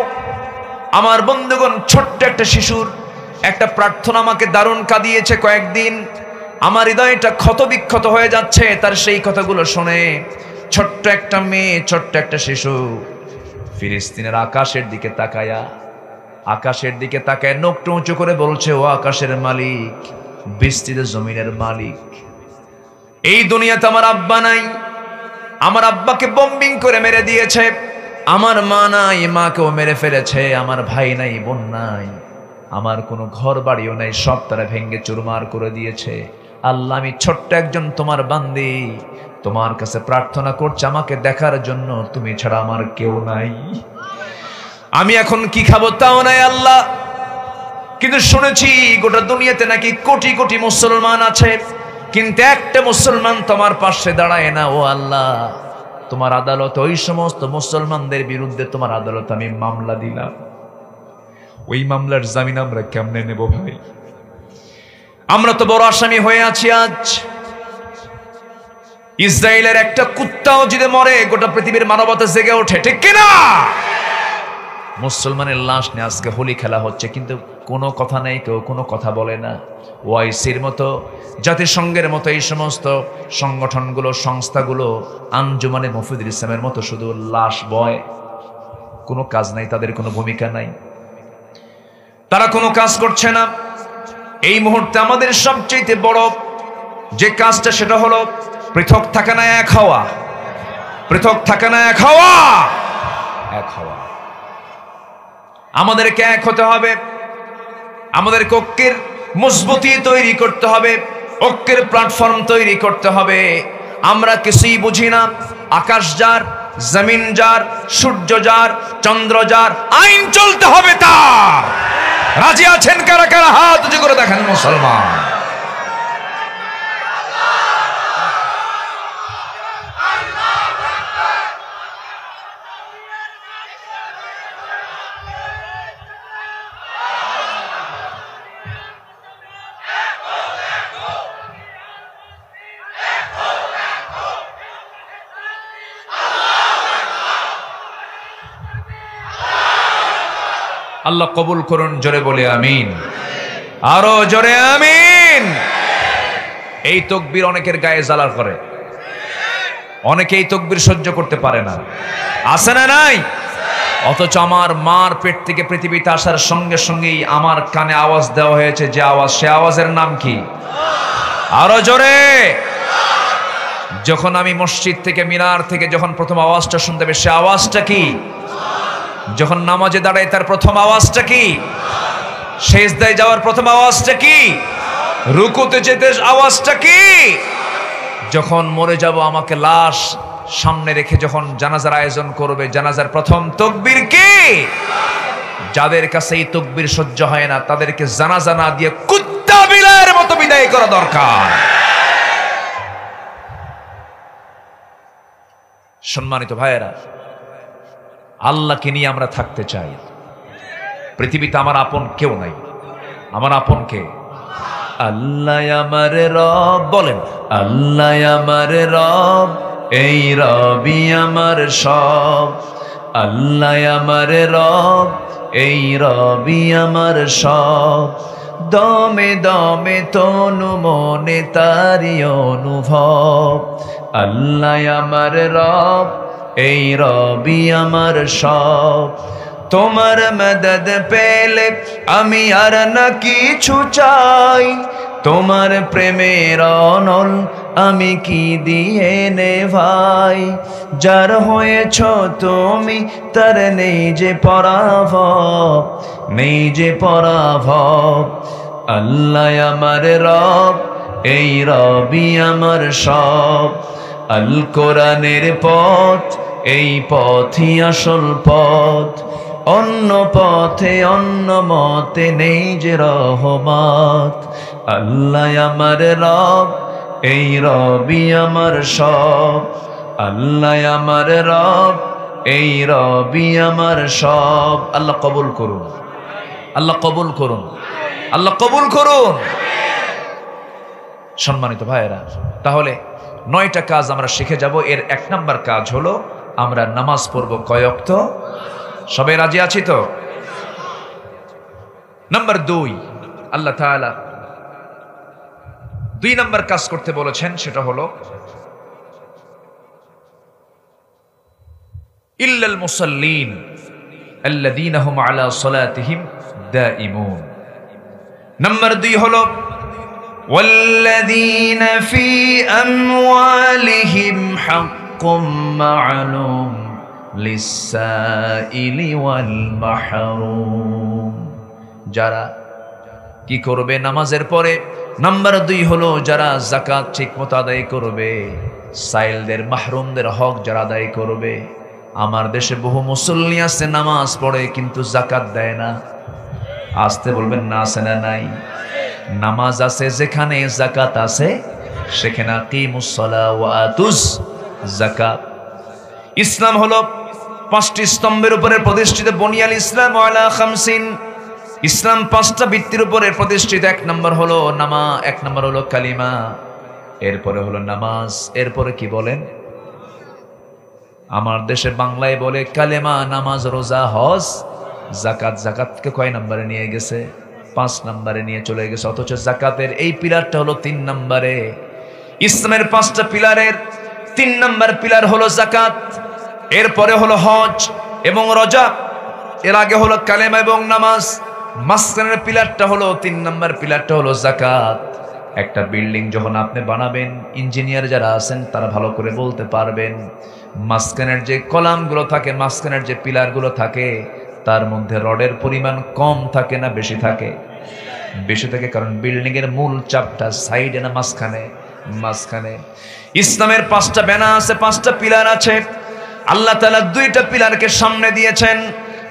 আমার বন্ধুগণ, ছোট্ট একটা শিশুর একটা প্রার্থনা আমাকে দারুণ কাঁদিয়েছে কয়েকদিন। আমার হৃদয়টা ক্ষত বিক্ষত হয়ে যাচ্ছে তার সেই কথাগুলো শুনে। ছোট্ট একটা মেয়ে, ছোট্ট একটা শিশু ফিলিস্তিনের আকাশের দিকে তাকায় নখটা উঁচু করে বলছে, ও আকাশের মালিক, বিস্তৃত জমিনের মালিক, এই দুনিয়াতে আমার আব্বা নাই, আমার আব্বাকে বম্বিং করে মেরে দিয়েছে, আমার মা নাই, মাকেও মেরে ফেলেছে, আমার ভাই নাই, বোন নাই, আমার কোনো ঘর বাড়িও নাই, সব তারা ভেঙ্গে চুরমার করে দিয়েছে। আল্লাহ, আমি ছোট্ট একজন তোমার বান্দি, তোমার কাছে প্রার্থনা করছি আমাকে দেখার জন্য, তুমি ছাড়া আমার কেউ নাই, আমি এখন কি খাবো তাও নাই আল্লাহ। কিন্তু শুনেছি গোটা দুনিয়াতে নাকি কোটি কোটি মুসলমান আছে, কিন্তু একটা মুসলমান তোমার পাশে দাঁড়ায় না। ও আল্লাহ, তোমার আদালত, ওই সমস্ত মুসলমানদের বিরুদ্ধে তোমার আদালত আমি মামলা দিলাম, ওই মামলার জামিন আমরা কেমনে নেব ভাই? আমরা তো বড় আসামি হয়ে আছি আজ। ইসরায়েলের একটা কুত্তাও যদি মরে গোটা পৃথিবীর মানবতা জেগে ওঠে, ঠিক কিনা? মুসলমানের লাশ নিয়ে আজকে হোলি খেলা হচ্ছে, কিন্তু কোনো কথা নেই, কেউ কোনো কথা বলে না। ওআইসির মতো, জাতিসংঘের মতো এই সমস্ত সংগঠনগুলো, সংস্থাগুলো, আঞ্জুমানে মফিদুল ইসলামের মতো শুধু লাশ বয়, কোনো কাজ নাই, তাদের কোনো ভূমিকা নাই, তারা কোনো কাজ করছে না। এই মুহূর্তে আমাদের সবচেয়ে বড় যে কাজটা, সেটা হলো পৃথক থাকা না এক হওয়া, পৃথক থাকা না এক হওয়া, এক হওয়া। আমাদেরকে এক হতে হবে, আমাদেরকে ঐক্যের মজবুতি তৈরি করতে হবে, ঐক্যের প্ল্যাটফর্ম তৈরি করতে হবে। আমরা কিছুই বুঝি না, আকাশ যার, জমিন যার, সূর্য যার, চন্দ্র যার, আইন চলতে হবে তার। রাজি আছেন কারা কারা? হাত উঁচু করে দেখেন মুসলমান। আল্লাহ কবুল করুন, জোরে বলে আমিন, আরো জোরে আমিন। এই তাকবীর অনেকের গায়ে জ্বালা করে, অনেকে এই তাকবীর সহ্য করতে পারে না, আছে না নাই? অথচ আমার মার পেট থেকে পৃথিবীতে আসার সঙ্গে সঙ্গেই আমার কানে আওয়াজ দেওয়া হয়েছে, যে আওয়াজ, সে আওয়াজের নাম কি? আরো জোরে। যখন আমি মসজিদ থেকে, মিনার থেকে যখন প্রথম আওয়াজটা শুনতে হবে, সে আওয়াজটা কি? যখন নামাজে দাঁড়ায় তার প্রথম আওয়াজটা কি? সেজদায় যাওয়ার প্রথম আওয়াজটা কি? রুকুতে যেতে আওয়াজটা কি? যখন মরে যাব, আমাকে লাশ সামনে রেখে যখন জানাজার আয়োজন করবে, জানাজার প্রথম তাকবীর কি? যাদের কাছে এই তাকবীর সহ্য হয় না, তাদেরকে জানাজা না দিয়ে কুত্তা বিলাইয়ের মতো বিদায় করা দরকার। সম্মানিত ভাইয়েরা, আল্লাহকে নিয়ে আমরা থাকতে চাই। পৃথিবীতে আমার আপন কেউ নাই, আমার আপন কে? আল্লাহ আমার রব। বলেন, আল্লাহ আমার রব, এই রবি আমার সব। আল্লাহ আমার রব, এই রবি আমার সব। দমে দমে তনু মনে তারি অনুভব। আল্লাহ আমার রব, এই রবি আমার সব। তোমার মদদ পেলে আমি আর না কিছু চাই, তোমার প্রেমের অনল আমি কি দিয়ে নে ভাই, যার হয়েছ তুমি তার নেই যে পরাভব, নেই যে পরাভব। আল্লাহ আমার রব, এই রবি আমার সব, আল কোরআনের পথ এই পথই আসল পথ, অন্য পথে অন্য মতে নেই যে রহমত। আল্লাহ আমার রব, এই রবি আমার সব, আল্লাহ আমার রব, এই রবি আমার সব। আল্লাহ কবুল করুন, আল্লাহ কবুল করুন, আল্লাহ কবুল করুন। সম্মানিত ভাইয়েরা, তাহলে 9টা কাজ আমরা শিখে যাব। এর 1 নাম্বার কাজ হলো আমরা নামাজ পড়ব কয় ওয়াক্ত? সবাই রাজি আছি তো? নাম্বার 2, আল্লাহ তাআলা 2 নাম্বার কাজ করতে বলেছেন, সেটা হলো ইল্লাল মুসাল্লিন আল্লাযীনা হুম আলা সালাতিহিম দাঈমুন। নাম্বার 2 হলো ওয়াল্লাযীনা ফি আমওয়ালিহিম হাক্কুম মা'লুম লিস-সাইলি ওয়াল মাহরুম। যারা কি করবে নামাজের পরে? নাম্বার 2 হলো যারা যাকাত ঠিকমতো আদায় করবে, সাইলদের মাহরুমদের হক যারা আদায় করবে। আমার দেশে বহু মুসল্লি আছে নামাজ পড়ে কিন্তু যাকাত দেয় না। আসতে বলবেন না, আছে না নাই? নামাজ আছে যেখানে যাকাত আছে সেখানে আকিমুস সালাহ ওয়া আতুজ যাকাত। ইসলাম হলো 5টি স্তম্ভের উপরে প্রতিষ্ঠিত। বুনিয়াল ইসলাম আলা 50। ইসলাম 5টা ভিত্তির উপরে প্রতিষ্ঠিত। 1 নম্বর হলো নামাজ, 1 নম্বর হলো কালিমা, এরপরে হলো নামাজ, এরপরে কি বলেন? আমার দেশে বাংলায় বলে কালেমা, নামাজ, রোজা, হজ, যাকাত। যাকাতকে কয় নম্বরে নিয়ে গেছে? 5 নম্বরে নিয়ে চলে গেছে। অথচ যাকাতের এই পিলারটা হলো 3 নম্বরে। ইসলামের 5টা পিলারের 3 নম্বর পিলার হলো যাকাত, এরপরে হলো হজ এবং রোজা, এর আগে হলো কালেমা এবং নামাজ। মাঝখানের পিলারটা হলো 3 নম্বর পিলারটা হলো যাকাত। একটা বিল্ডিং যখন আপনি বানাবেন, ইঞ্জিনিয়ার যারা আছেন তারা ভালো করে বলতে পারবেন, মাঝখানের যে কলামগুলো থাকে, মাঝখানের যে পিলারগুলো থাকে, তার মধ্যে রডের পরিমাণ কম থাকে না বেশি থাকে? বেশি থাকে, কারণ বিল্ডিং এর মূল চাপটা সাইডে না মাঝখানে? মাঝখানে। ইসলামের 5টা বেনা আছে, 5টা পিলার আছে। আল্লাহ তাআলা 2টা পিলারকে সামনে দিয়েছেন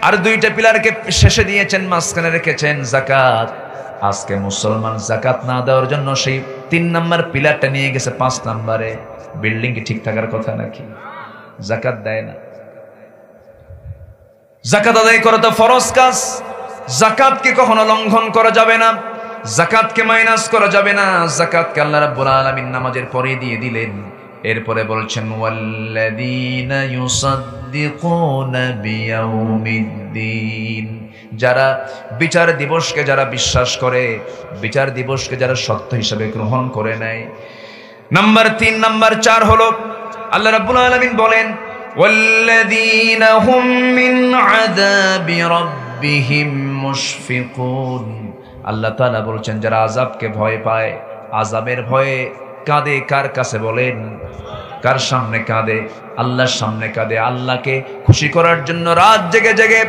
আর 2টা পিলারকে শেষে দিয়েছেন, মাঝখানে রেখেছেন যাকাত। আজকে মুসলমান যাকাত না দেওয়ার জন্য সেই 3 নম্বর পিলারটা নিয়ে গেছে 5 নম্বরে। বিল্ডিং কি ঠিক থাকার কথা নাকি? যাকাত দেয় না। যাকাত আদায় করা তো ফরজ কাজ। যাকাতকে কখনো লঙ্ঘন করা যাবে না, যাকাতকে মাইনাস করা যাবে না। যাকাতকে আল্লাহ রাব্বুল আলামিন নামাজের পরে দিয়ে দিলেন। এরপরে বলছেন ওয়াল্লাযীনা ইউসাদ্দিকুনা বিয়াউমিদ্দিন। যারা বিচার দিবসকে যারা বিশ্বাস করে, বিচার দিবসকে যারা সত্য হিসেবে গ্রহণ করে নেয়। নাম্বার 3, নাম্বার 4 হলো আল্লাহ রাব্বুল আলামিন বলেন ওয়াল্লাযীনা হুম মিন আযাবি রাব্বিহিম মুশফিকুন। আল্লাহ তাআলা বলছেন যারা আযাবকে ভয় পায়, আযাবের ভয়ে কাঁদে। কার কাছে বলেন? কার সামনে কাঁদে? আল্লাহর সামনে কাঁদে। আল্লাহকে খুশি করার জন্য রাত জেগে জেগে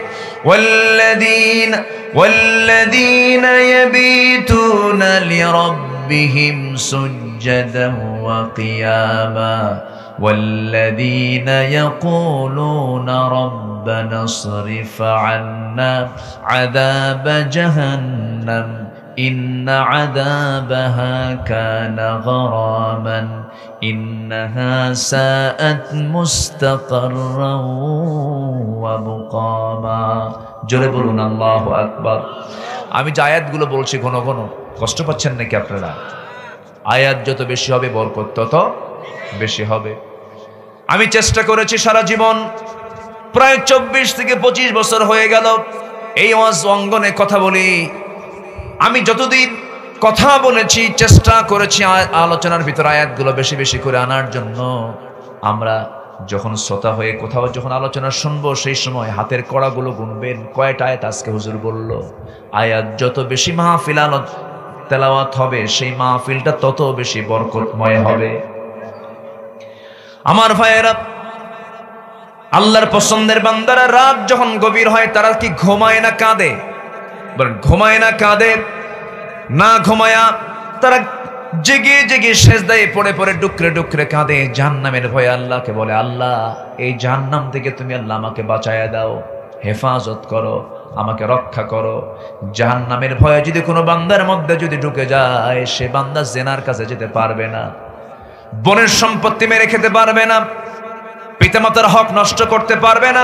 ওয়াল্লাযীনা ইয়াবিতুনা লিরাব্বিহিম সুজদান ওয়া কিয়ামা ওয়াল্লাযীনা ইয়াকুলুনা রাব্বানা ইসরিফ আন্না আযাবা জাহান্নাম ইন্না আযাবাহা কানা গরামান ইন্নাহা সাআত মুস্তাকাররান ওয়া মুকামা। জোরে বলুন আল্লাহু আকবার। আমি যে আয়াতগুলো বলছি ঘন ঘন, কষ্ট পাচ্ছেন নাকি আপনারা? আয়াত যত বেশি হবে বরকত তত বেশি হবে। আমি চেষ্টা করেছি সারা জীবন, প্রায় 24 থেকে 25 বছর হয়ে গেল এই ওয়াজ অঙ্গনে কথা বলি। আমি যতদিন কথা বলেছি, চেষ্টা করেছি আলোচনার ভিতর আয়াতগুলো বেশি বেশি করে আনার জন্য। আমরা যখন শ্রোতা হয়ে কোথাও যখন আলোচনা শুনবো, সেই সময় হাতের কড়াগুলো গুনবেন, কয়টা আয়াত আজকে হুজুর বলল। আয়াত যত বেশি মাহফিল তেলাওয়াত হবে, সেই মাহফিলটা তত বেশি বরকতময় হবে। আমার ভাইয়েরা, আল্লাহর পছন্দের বান্দারা রাত যখন গভীর হয় তারা কি ঘুমায় না কাঁদে? বলেন, ঘুমায় না কাঁদে? না ঘুমায়া তারা জেগে জেগে সেজদায় পড়ে পড়ে ডুকরে ডুকরে কাঁদে, জাহান্নামের ভয়ে আল্লাহকে বলে, আল্লাহ এই জাহান্নাম থেকে তুমি আল্লাহ আমাকে বাঁচায়া দাও, হেফাজত করো, আমাকে রক্ষা করো। জাহান্নামের ভয়ে যদি কোনো বান্দার মধ্যে যদি ঢুকে যায়, সে বান্দা জেনার কাছে যেতে পারবে না, বোনের সম্পত্তি মেরে খেতে পারবে না, পিতামাতার হক নষ্ট করতে পারবে না,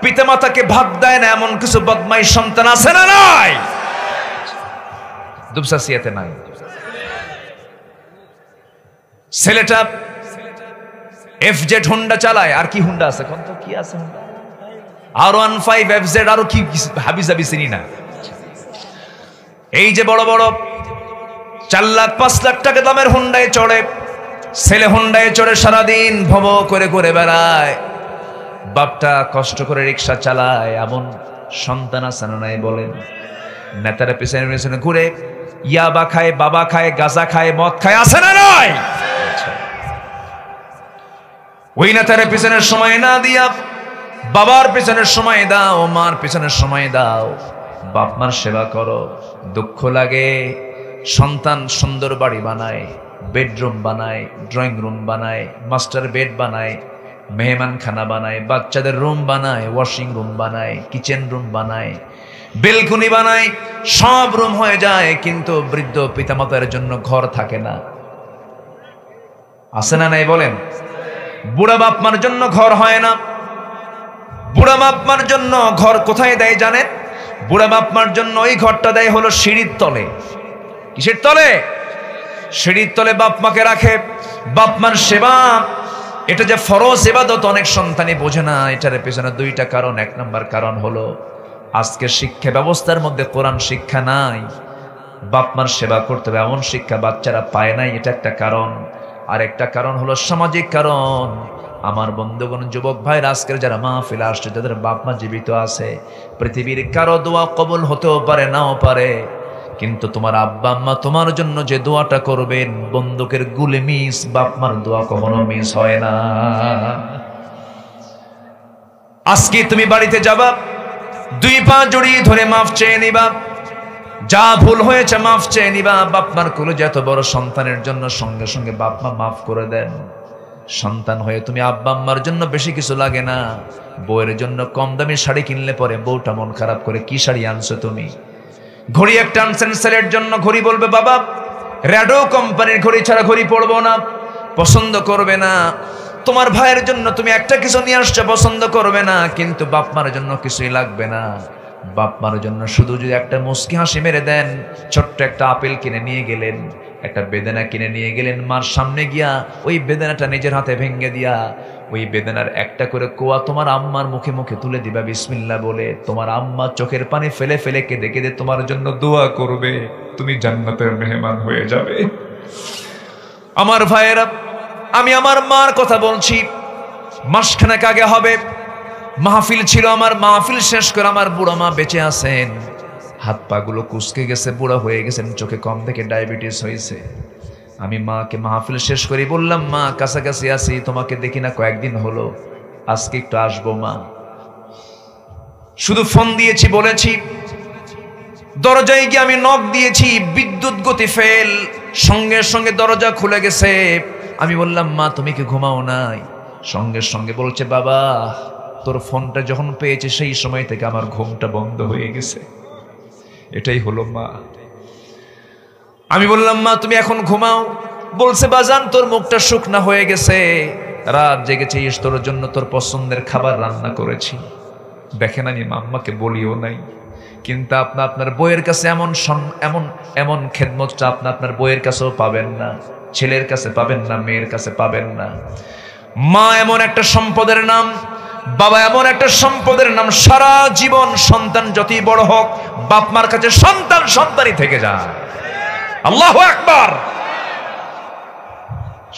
পিতামাতাকে ভাত দেয় না এমন কিছু বদমাই সন্তান আছে না নাই? দুবসাসিয়াতে নাই। ছেলেটা এফজেড হুন্ডা চালায়, আর কি হুন্ডা আছে কোন তো, কি আছে হুন্ডা, R15 এফজেড, আরো কি হাবিজাবি চিনি না। এই যে বড় বড় 4 লাখ 5 লাখ টাকা দামের হুন্ডায় চড়ে, ছেলে হুন্ডায় চড়ে সারাদিন ভব করে করে বেড়ায়, বাপটা কষ্ট করে রিক্সা চালায়, এমন সন্তান আছে না নাই বলেন? নেতারা পেছনে পেছনে ঘুরে ইয়াবা খায়, বাবা খায়, গাঁজা খায়, মদ খায়, আছে না নাই? ওই নেতারা পিছনের সময় না দিয়া বাবার পিছনের সময় দাও, মার পিছনের সময় দাও, বাপ মার সেবা করো। দুঃখ লাগে, সন্তান সুন্দর বাড়ি বানায়, বেডরুম বানায়, ড্রয়িং রুম বানায়, মাস্টার বেড বানায়, মেহমান খানা বানায়, বাচ্চাদের রুম বানায়, ওয়াশিং রুম বানায়, কিচেন রুম বানায়, বেলকুনি বানায়, সব রুম হয়ে যায়, কিন্তু বৃদ্ধ পিতামাতার জন্য ঘর থাকে না। আছে না নাই বলেন? বুড়া বাপ মার জন্য ঘর হয় না। বুড়া বাপ মার জন্য ঘর কোথায় দেয় জানেন? বুড়া বাপ মার জন্য ওই ঘরটা দেয় হলো সিঁড়ির তলে। কিসের তলে? সিঁড়ির তলে বাপ মাকে রাখে। বাপ মার সেবা, এটা যে ফরজ ইবাদত, অনেক সন্তানই বোঝে না। এটার পেছনে 2টা কারণ। 1 নম্বর কারণ হলো আজকের শিক্ষা ব্যবস্থার মধ্যে কোরআন শিক্ষা নাই, বাপ মার সেবা করতে হবে এমন শিক্ষা বাচ্চারা পায় নাই, এটা একটা কারণ। আর একটা কারণ হলো সামাজিক কারণ। আমার বন্ধুগণ, যুবক ভাইরা, আজকের যারা মাহফিলে আসছে, যাদের বাপ মা জীবিত আছে, পৃথিবীর কারো দোয়া কবুল হতেও পারে, নাও পারে, কিন্তু তোমার আব্বা আম্মা তোমার জন্য যে দোয়াটা করবেন, বন্দুকের গুলি মিস, বাপ মার দোয়া কখনো মিস হয় না। আজকে তুমি বাড়িতে যাবা, 2 পা জড়িয়ে ধরে মাফ চেয়ে নিবা, যা ভুল হয়েছে মাফ চেয়ে নিবা। বাপ মার কোলে যত বড় সন্তানের জন্য সঙ্গে সঙ্গে বাপ মা মাফ করে দেন। সন্তান হয়ে তুমি আব্বা আম্মার জন্য বেশি কিছু লাগে না। বউয়ের জন্য কম দামি শাড়ি কিনলে পরে বউটা মন খারাপ করে, কি শাড়ি আনছো তুমি? ঘড়ি একটা আনছেন ছেলের জন্য, ঘড়ি বলবে বাবা র্যাডো কোম্পানির ঘড়ি ছাড়া ঘড়ি পরবো না, পছন্দ করবে না। তোমার ভাইয়ের জন্য তুমি একটা কিছু নিয়ে আসছো, পছন্দ করবে না, কিন্তু বাপ মার জন্য কিছুই লাগবে না। বাপ মার জন্য শুধু যদি একটা মুস্কি হাসি মেরে দেন, ছোট্ট একটা আপেল কিনে নিয়ে গেলেন, একটা বেদানা কিনে নিয়ে গেলেন, মার সামনে গিয়া ওই বেদানাটা নিজের হাতে ভেঙে দিয়া ওই বেদানার একটা করে কোয়া তোমার আম্মার মুখে মুখে তুলে দিবা বিসমিল্লাহ বলে, তোমার আম্মা চোখের পানি ফেলে ফেলে কেঁদে কেঁদে তোমার জন্য দোয়া করবে, তুমি জান্নাতের মেহমান হয়ে যাবে। আমার ভাইয়েরা, আমি আমার মার কথা বলছি। মাসখানেক আগে হবে, মাহফিল ছিল আমার, মাহফিল শেষ করে আমার বুড়া মা বেঁচে আছেন, হাত পা গুলো কুচকে গেছে, বুড়া হয়ে গেছেন, চোখে কম থেকে ডায়াবেটিস হয়েছে। আমি মাকে মাহফিল শেষ করে বললাম, মা কাছাকাছি আছি, তোমাকে দেখি না কয়েকদিন হলো, আজকে একটু আসবো মা। শুধু ফোন দিয়েছি, বলেছি, দরজায় গিয়ে আমি নক দিয়েছি, বিদ্যুৎ গতি ফেল, সঙ্গে সঙ্গে দরজা খুলে গেছে। আমি বললাম, মা তুমি কি ঘুমাও নাই? সঙ্গে সঙ্গে বলছে, বাবা তোর ফোনটা যখন পেয়েছে সেই সময় থেকে আমার ঘুমটা বন্ধ হয়ে গেছে। এটাই হলো মা। আমি বললাম, মা তুমি এখন ঘুমাও। বলছে, বাজান তোর মুখটা শুকনা হয়ে গেছে, রাত জেগেছিস, তোর জন্য তোর পছন্দের খাবার রান্না করেছি। দেখেন আমি আম্মাকে বলিও নাই, কিন্তু আপনার বইয়ের কাছে এমন এমন এমন খেদমতটা আপনার বইয়ের কাছেও পাবেন না, ছেলের কাছে পাবেন না, মেয়ের কাছে পাবেন না। মা এমন একটা সম্পদের নাম, বাবা এমন একটা সম্পদের নাম, সারা জীবন সন্তান যতই বড় হোক, বাপ মার কাছে সন্তান সন্তানই থেকে যায়। আল্লাহু আকবার।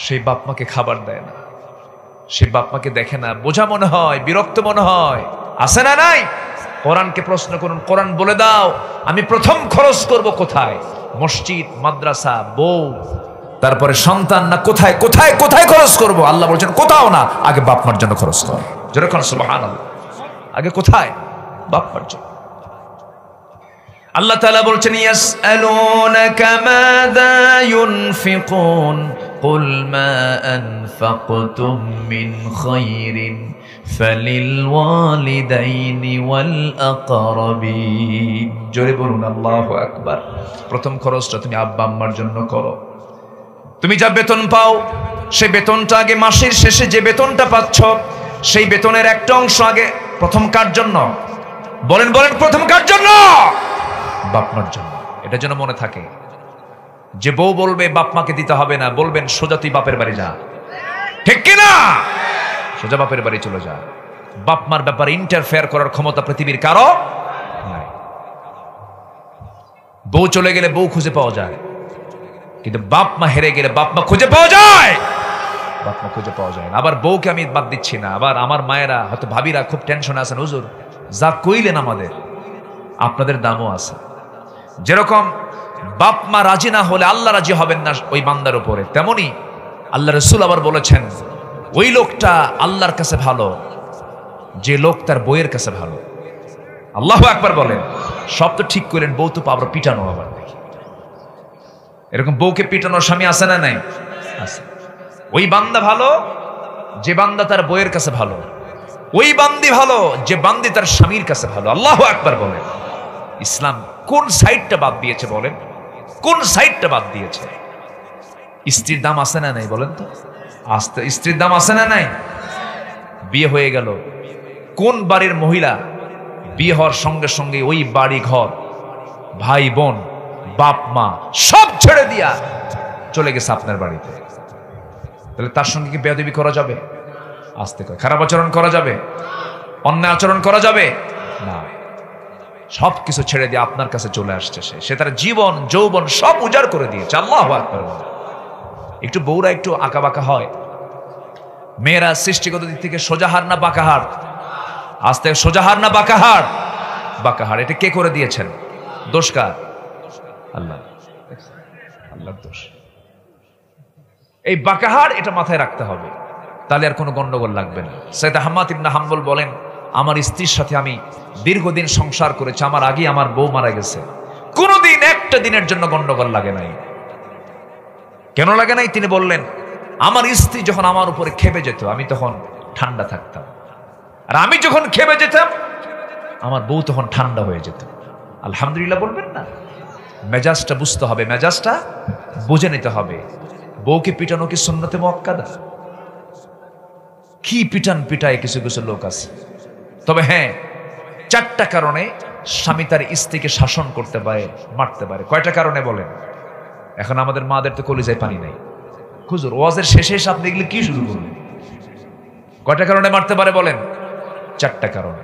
সেই বাপ মাকে খাবার দেয় না, সেই বাপ মাকে দেখে না, বোঝা মনে হয়, বিরক্ত মনে হয়, আছে না নাই? কোরআনকে প্রশ্ন করুন, কোরআন বলে দাও আমি প্রথম খরচ করব কোথায়? মসজিদ, মাদ্রাসা, বউ, তারপরে সন্তান, না কোথায় কোথায় কোথায় খরচ করব? আল্লাহ বলছেন কোথাও না, আগে বাপ মার জন্য খরচ কর। যেরকম সুবহানাল্লাহ, আগে কোথায়? বাপ মার জন্য। আল্লাহ তাআলা বলছেন ইয়াসআলুনাকা মাযা ইউনফিকুন কুল মা আনফাকতুম মিন খায়রিন ফালিল ওয়ালিদাইনি ওয়াল আকরাবিন। জোরে বলুন আল্লাহু আকবার। প্রথম খরচটা তুমি আব্বা আম্মার জন্য করো। তুমি যা বেতন পাও সেই বেতনটা আগে, মাসের শেষে যে বেতনটা পাচ্ছ সেই বেতনের একটা অংশ আগে প্রথম কার জন্য? বলেন বলেন, প্রথম কার জন্য? বাপ মার জন্য। এটা যেন মনে থাকে। যে বউ বলবে বাপ মাকে দিতে হবে না, বলবেন সোজা তুই বাপের বাড়ি যা। ঠিক কিনা? সোজা বাপের বাড়ি চলে যা। বাপ মার ব্যাপারে ইন্টারফেয়ার করার ক্ষমতা পৃথিবীর কারো নাই। বউ চলে গেলে বউ খুঁজে পাওয়া যায়, কিন্তু বাপ মা হেরে গেলে বাপ মা খুঁজে পাওয়া যায়? বাপ মা খুঁজে পাওয়া যায় না। আবার বউকে আমি বাদ দিচ্ছি না, আবার আমার মায়েরা হয়তো ভাবিরা খুব টেনশনে আছেন, হুজুর যা কইলেন আমাদের, আপনাদের দামও আছে। যেরকম বাপ মা রাজি না হলে আল্লাহ রাজি হবেন না ওই বান্দার উপরে, তেমনি আল্লাহ রাসূল আবার বলেছেন ওই লোকটা আল্লাহর কাছে ভালো যে লোক তার বউয়ের কাছে ভালো। আল্লাহু আকবার বলেন। সব তো ঠিক করলেন, বউ তো আবার পিটানো। আবার এরকম বউকে পিটানোর স্বামী আছে না নাই? আছে। ওই বান্দা ভালো যে বান্দা তার বউয়ের কাছে ভালো, ওই বান্দি ভালো যে বান্দি তার স্বামীর কাছে ভালো। আল্লাহু আকবার বলেন। ইসলাম কোন সাইডটা বাদ দিয়েছে বলেন? কোন সাইডটা বাদ দিয়েছে? স্ত্রীর দাম আছে না নাই বলেন তো? আস্তে স্ত্রীর দাম আছে না নাই? বিয়ে হয়ে গেল, কোন বাড়ির মহিলা বিয়ে হওয়ার সঙ্গে সঙ্গে ওই বাড়ি ঘর, ভাই বোন, বাপ মা সব ছেড়ে দিয়া চলে গেছে আপনার বাড়িতে? তাহলে তার সঙ্গে কি বেয়াদবি করা যাবে? আস্তে করে খারাপ আচরণ করা যাবে? অন্যায় আচরণ করা যাবে না। সব কিছু ছেড়ে দিয়ে আপনার কাছে চলে আসছে। সে তার জীবন যৌবন সব উজাড় করে দিয়েছে। আল্লাহু আকবার। একটু বউরা একটু আঁকা বাঁকা হয়, মেয়েরা সৃষ্টিগত দিক থেকে সোজাহার না বাঁকাহার? আজ থেকে সোজাহার না বাঁকাহার? বাঁকাহার। এটা কে করে দিয়েছেন? দোষ কার? আল্লাহ। আল্লাহর দোষ। এই বাঁকাহার এটা মাথায় রাখতে হবে, তাহলে আর কোনো গন্ডগোল লাগবে না। সৈয়দ আহমদ ইবনে হাম্বল বলেন, আমার স্ত্রীর সাথে আমি দীর্ঘদিন সংসার করেছি, আমার আগে আমার বউ মারা গেছে, কোনোদিন একটা দিনের জন্য গন্ডগোল লাগে নাই। কেন লাগে নাই? তিনি বললেন, আমার স্ত্রী যখন আমার উপরে খেপে যেত আমি তখন ঠান্ডা থাকতাম, আর আমি যখন খেপে যেতাম আমার বউ তখন ঠান্ডা হয়ে যেত। আলহামদুলিল্লাহ বলবেন না? মেজাজটা বুঝতে হবে, মেজাজটা বুঝে নিতে হবে। বউকে পিটানো কি সুন্নতে মুআক্কাদা? কি পিটান পিটায় কিছু কিছু লোক আছে। তবে হ্যাঁ, 4টা কারণে স্বামী তার স্ত্রীকে শাসন করতে পারে, মারতে পারে। কয়টা কারণে বলেন? এখন আমাদের মাদের তো কলিজায় পানি নাই। হুজুর ওয়াজের শেষে এসে আপনি এগুলো কি শুরু করলেন? কয়টা কারণে মারতে পারে বলেন? 4টা কারণে।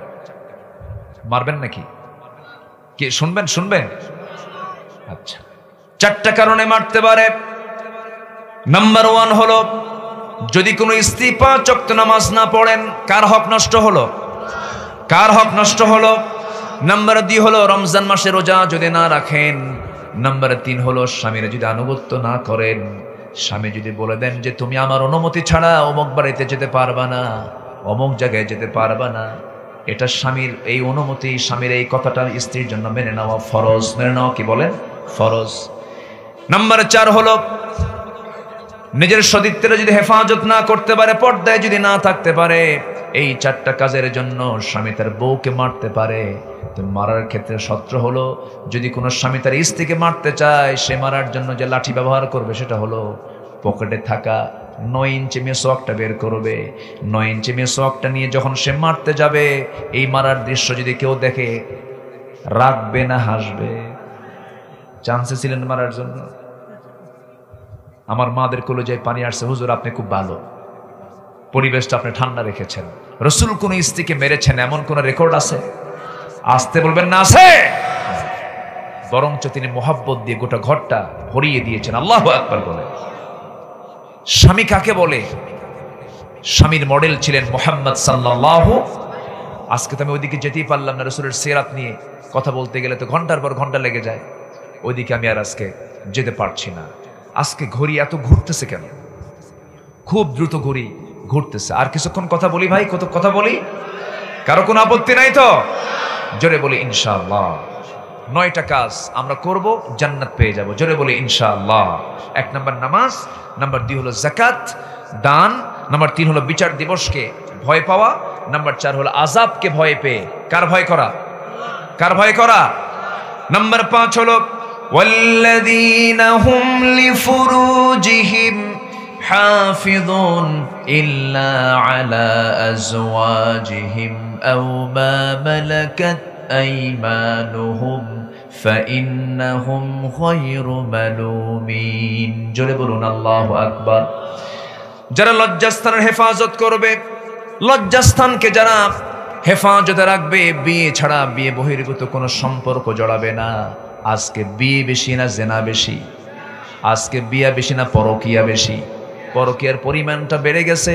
মারবেন নাকি? কি শুনবেন? শুনবেন? আচ্ছা, 4টা কারণে মারতে পারে। নাম্বার 1 হলো, যদি কোনো স্ত্রী 5 ওয়াক্ত নামাজ না পড়েন, কার হক নষ্ট হলো? কার হক নষ্ট হলো? নাম্বার 2 হলো, রমজান মাসে রোজা যদি না রাখেন। নাম্বার 3 হলো, স্বামীরা যদি আনুগত্য না করেন। স্বামী যদি বলে দেন যে তুমি আমার অনুমতি ছাড়া অমুক বাড়িতে যেতে পারবা না, অমুক জায়গায় যেতে পারবা না, এটা স্বামীর এই অনুমতি, স্বামীর এই কথাটা স্ত্রীর জন্য মেনে নেওয়া ফরজ। মেনে নেওয়া কি বলেন? ফরজ। নাম্বার 4 হলো, নিজের সতীত্বের যদি হেফাজত না করতে পারে, পর্দায় যদি না থাকতে পারে, এই 4টা কাজের জন্য স্বামী তার বউকে মারতে পারে। তো মারার ক্ষেত্রে শর্ত হলো, যদি কোনো স্বামী তার স্ত্রীকে মারতে চায়, সে মারার জন্য যে লাঠি ব্যবহার করবে সেটা হলো পকেটে থাকা 9 ইঞ্চি মেসওয়াকটা বের করবে। 9 ইঞ্চি মেসওয়াকটা নিয়ে যখন সে মারতে যাবে, এই মারার দৃশ্য যদি কেউ দেখে, রাখবে না হাসবে? চান্সে ছিলেন মারার জন্য? আমার মাদের কলিজায় পানি আসছে। হুজুর আপনি খুব ভালো, পরিবেশটা আপনি ঠান্ডা রেখেছেন। রাসূল কোন স্ত্রীকে মেরেছেন এমন কোন রেকর্ড আছে? আসতে বলবেন না আছে? বরঞ্চ তিনি মোহাব্বত দিয়ে গোটা ঘরটা ভরিয়ে দিয়েছেন। আল্লাহু আকবার বলে। স্বামী কাকে বলে? স্বামীর মডেল ছিলেন মুহাম্মদ সাল্লাল্লাহু। আজকে তো আমি ওইদিকে যেতেই পারলাম না। রাসূলের সিরাত নিয়ে কথা বলতে গেলে তো ঘন্টার পর ঘন্টা লেগে যায়। ওইদিকে আমি আর আজকে যেতে পারছি না। আজকে ঘড়ি এত ঘুরতেছে কেন? খুব দ্রুত ঘড়ি ঘুরতেছে। আর কিছুক্ষণ কথা বলি ভাই, কত কথা বলি, কারো কোনো আপত্তি নাই তো? জোরে বলি ইনশাআল্লাহ। 9টা কাজ আমরা করব, জান্নাত পেয়ে যাব। জোরে বলি ইনশাআল্লাহ। 1 নাম্বার নামাজ, নাম্বার 2 হলো যাকাত দান, নাম্বার 3 হলো বিচার দিবসকে ভয় পাওয়া, নাম্বার 4 হলো আযাবকে ভয় পেয়ে। কার ভয় করা? কার ভয় করা? নাম্বার 5 হলো ওয়াল্লাযীনা হুম লিফুরুজিহিম হাফিযুন ইল্লা আলা আজওয়াজিহিম আও মা মালাকাত আইমানুহুম ফাইন্নাহুম গায়রু মালুমিন। জোরে বলুন আল্লাহু আকবার। যারা লজ্জাস্থানের হেফাজত করবে, লজ্জাস্থানকে যারা হেফাজতে রাখবে, বিয়ে ছাড়া বিয়ে বহির্ভূত কোনো সম্পর্ক জড়াবে না। আজকে বিয়ে বেশি না জেনা বেশি? আজকে বিয়ে বেশি না পরকিয়া বেশি? পরকিয়ার পরিমাণটা বেড়ে গেছে,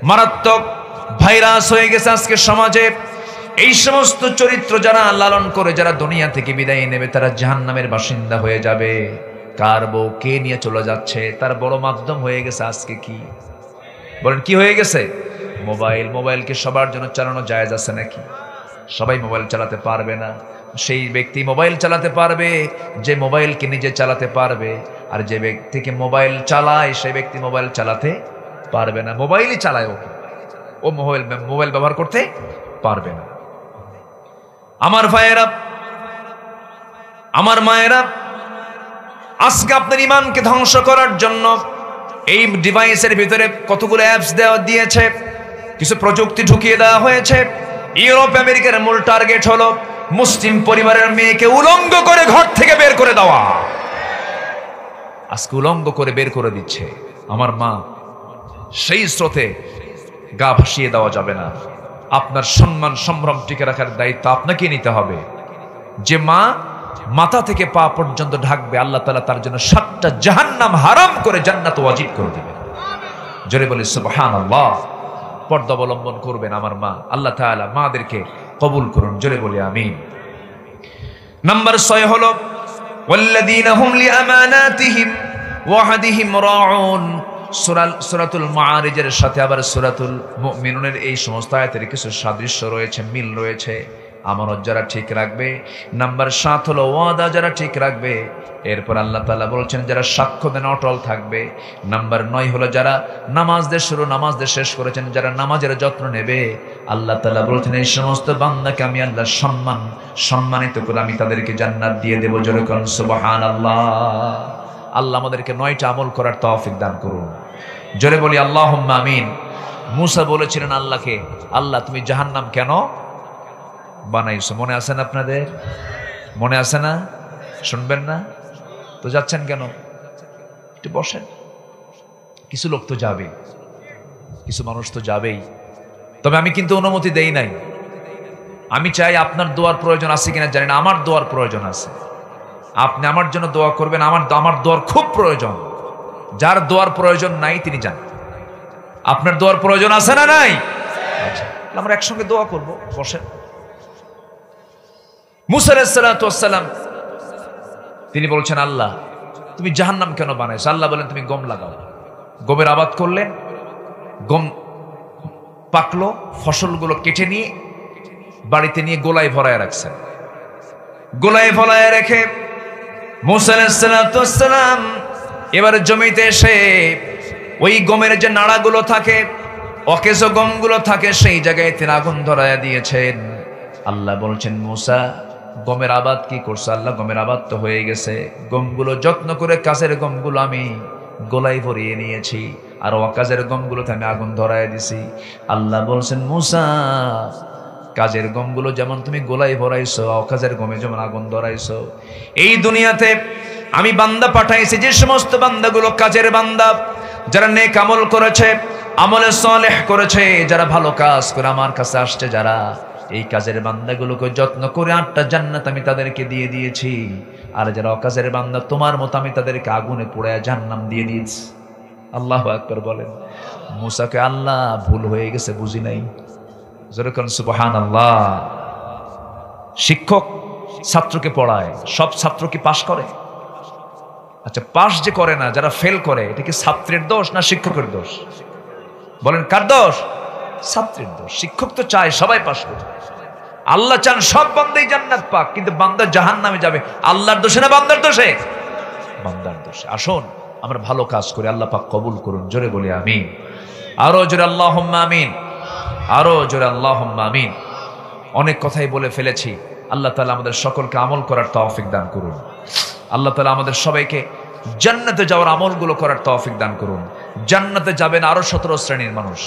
মারাত্মক ভাইরাস হয়ে গেছে আজকে সমাজে। এই সমস্ত চরিত্র যারা লালন করে, যারা দুনিয়া থেকে বিদায় নেবে, তারা জাহান্নামের বাসিন্দা হয়ে যাবে। কার বউ কে নিয়ে চলে যাচ্ছে তার বড় মাধ্যম হয়ে গেছে আজকে। কি বলেন, কি হয়ে গেছে? মোবাইল। মোবাইলকে সবার জন্য চালানো জায়েজ আছে নাকি? সবাই মোবাইল চালাতে পারবে না। সেই ব্যক্তি মোবাইল চালাতে পারবে যে মোবাইলকে নিজে চালাতে পারবে, আর যে ব্যক্তিকে মোবাইল চালায় সেই ব্যক্তি মোবাইল চালাতে পারবে না। মোবাইলই চালায় ওকে, ও মোবাইল ব্যবহার করতে পারবে না। আমার ভাইয়েরা, আমার মায়েরা, আজকে আপনার ইমানকে ধ্বংস করার জন্য এই ডিভাইসের ভিতরে কতগুলো অ্যাপস দিয়েছে, কিছু প্রযুক্তি ঢুকিয়ে দেওয়া হয়েছে। ইউরোপ আমেরিকার মূল টার্গেট হলো মুসলিম পরিবারের মেয়েকে উলঙ্গ করে ঘর থেকে বের করে দেওয়া। আজকে উলঙ্গ করে বের করে দিচ্ছে। আমার মা, সেই স্রোতে গা ভাসিয়ে দেওয়া যাবে না। আপনার সম্মান সম্ভ্রম টিকে রাখার দায়িত্ব আপনাকে নিতে হবে। যে মা মাথা থেকে পা পর্যন্ত ঢাকবে, আল্লাহ তাআলা তার জন্য 7টা জাহান্নাম হারাম করে জান্নাত ওয়াজিব করে দেবেন। জোরে বলি সুবহানাল্লাহ। পর্দা অবলম্বন করবেন আমার মা। আল্লাহ তাআলা মাদেরকে কবুল করুন। জোরে বলি আমিন। নাম্বার 6 হলো ওয়াল্লাযীনা হুম লিআমানাতিহিম ওয়া আহদিহিম রাউন। সূরাতুল মাআরিজের সাথে আবার সূরাতুল মুমিনুনের এই সমস্ত আয়াতের কিছু সাদৃশ্য রয়েছে, মিল রয়েছে। আমানত যারা ঠিক রাখবে। নাম্বার 7 হলো ওয়াদা যারা ঠিক রাখবে। এরপর আল্লাহ তাআলা বলছেন যারা সাক্ষ্য দেন অটল থাকবে। নাম্বার 9 হলো যারা নামাজদের শুরু নামাজদের শেষ করেছেন, যারা নামাজের যত্ন নেবে। আল্লাহ তাআলা বলছেন এই সমস্ত বান্দাকে আমি আল্লাহ সম্মানিত করে আমি তাদেরকে জান্নাত দিয়ে দেব। জোরে করুন সুবহানাল্লাহ। আল্লাহ আমাদেরকে 9টা আমল করার তৌফিক দান করুন। জোরে বলি আল্লাহুম্মা আমিন। মুসা বলেছিলেন আল্লাহকে, আল্লাহ তুমি জাহান্নাম কেন বানাইছো? মনে আছে না আপনাদের? মনে আছে না? শুনবেন না তো? যাচ্ছেন কেন? একটু বসেন। কিছু লোক তো যাবে, কিছু মানুষ তো যাবেই। তবে আমি কিন্তু অনুমতি দেই নাই। আমি চাই আপনার দোয়ার প্রয়োজন আছে কিনা জানি না, আমার দোয়ার প্রয়োজন আছে। আপনি আমার জন্য দোয়া করবেন, আমার দোয়ার খুব প্রয়োজন। যার দোয়ার প্রয়োজন নাই তিনি যান। আপনার দোয়ার প্রয়োজন আছে না নাই? আচ্ছা, আমরা একসঙ্গে দোয়া করব। বসেন। মুসা আলাইহিস সালাতু ওয়াস সালাম তিনি বলছেন আল্লাহ তুমি জাহান্নাম কেন বানাইছো? আল্লাহ বলেন তুমি গম লাগাও। গমের আবাদ করলেন, গম পাকলো, ফসলগুলো কেটে নিয়ে বাড়িতে নিয়ে গোলায় ভরায় রাখছেন। গোলায় ভরায় রেখে মুসা আলাইহিস সালাতু ওয়াস সালাম এবারে জমিতে এসে ওই গমের যে নাড়াগুলো থাকে, অকেজো গমগুলো থাকে, সেই জায়গায় তিনি আগুন ধরায় দিয়েছেন। আল্লাহ বলছেন মুসা গমের আবাদ কি করছো? আল্লাহ গমের আবাদ তো হয়ে গেছে। গমগুলো যত্ন করে কাজের গমগুলো আমি গোলায় ভরিয়ে নিয়েছি, আর অকাজের গমগুলোতে আমি আগুন ধরায় দিছি। আল্লাহ বলছেন মুসা কাজের গমগুলো যেমন তুমি গোলায় ভরাইছো, অকাজের গমে যেমন আগুন ধরাইছো। এই দুনিয়াতে আমি বান্দা পাঠাইছি, যে সমস্ত বান্দাগুলো কাজের বান্দা, যারা নেক আমল করেছে, আমলে সালেহ করেছে, যারা ভালো কাজ করে আমার কাছে আসছে, যারা এই কাজের বান্দাগুলোকে যত্ন করে 8টা জান্নাত আমি তাদেরকে দিয়ে দিয়েছি। আর যারা অকাজের বান্দা তোমার মতো আমি তাদেরকে আগুনে পোড়ায় জাহান্নাম দিয়ে দিয়েছি। আল্লাহু আকবার বলেন। মুসাকে আল্লাহ ভুল হয়ে গেছে বুঝি নাই। জোরে করুন সুবহানাল্লাহ। শিক্ষক ছাত্রকে পড়ায়, সব ছাত্র কি পাশ করে? আচ্ছা, পাশ যে করে না, যারা ফেল করে, এটা কি ছাত্রের দোষ না শিক্ষকের দোষ? বলেন কার দোষ? ছাত্রের দোষ। শিক্ষক তো চায় সবাই পাশ করে। আল্লাহ চান সব বান্দাই জান্নাত পাক, কিন্তু বান্দা জাহান্নামে যাবে। আল্লাহর দোষে না বান্দার দোষে? বান্দার দোষে। আসুন আমরা ভালো কাজ করি, আল্লাহ পাক কবুল করুন। জোরে বলি আমিন। আরো জোরে আল্লাহুম্মা আমিন, আরো জোরে আল্লাহুম্মা আমিন। অনেক কথাই বলে ফেলেছি। আল্লাহ তাআলা আমাদের সকলকে আমল করার তৌফিক দান করুন। আল্লাহ তাআলা আমাদের সবাইকে জান্নাতে যাওয়ার আমলগুলো করার তৌফিক দান করুন। জান্নাতে যাবেন আরো 17 শ্রেণীর মানুষ।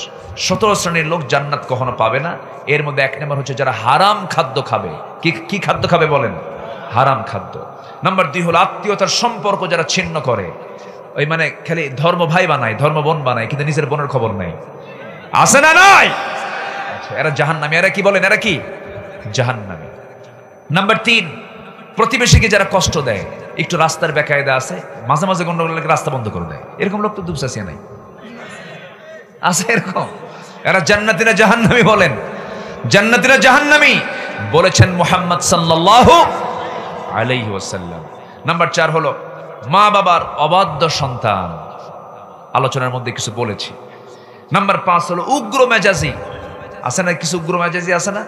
17 শ্রেণীর লোক জান্নাত কখনো পাবে না। এর মধ্যে এক নম্বর হচ্ছে যারা হারাম খাদ্য খাবে। কি খাদ্য খাবে বলেন? হারাম খাদ্য। নাম্বার 2 হলো আত্মীয়তার সম্পর্ক যারা ছিন্ন করে। ওই মানে খালি ধর্ম ভাই বানায়, ধর্ম বোন বানায়, কিন্তু নিজের বোনের খবর নাই। আছে না নাই? আচ্ছা, এরা জাহান্নামী। এরা কি বলেন? এরা কি জাহান্নামী। নাম্বার 3, প্রতিবেশীকে যারা কষ্ট দেয়। একটু রাস্তার বেকায়দা আছে, মাঝে মাঝে গন্ডগোল লাগে, রাস্তা বন্ধ করে দেয়। এরকম লোক তো দুপসাসিয়া নাই, আছে এরকম? এরা জান্নাতি না জাহান্নামী? বলেন জান্নাতি না জাহান্নামী? বলেছেন মুহাম্মদ সাল্লাল্লাহু আলাইহি ওয়াসাল্লাম। নাম্বার 4 হলো মা বাবার অবাধ্য সন্তান। আলোচনার মধ্যে কিছু বলেছি। নাম্বার 5 হলো উগ্র মেজাজি। আছে না কিছু উগ্র মেজাজি? আছে না?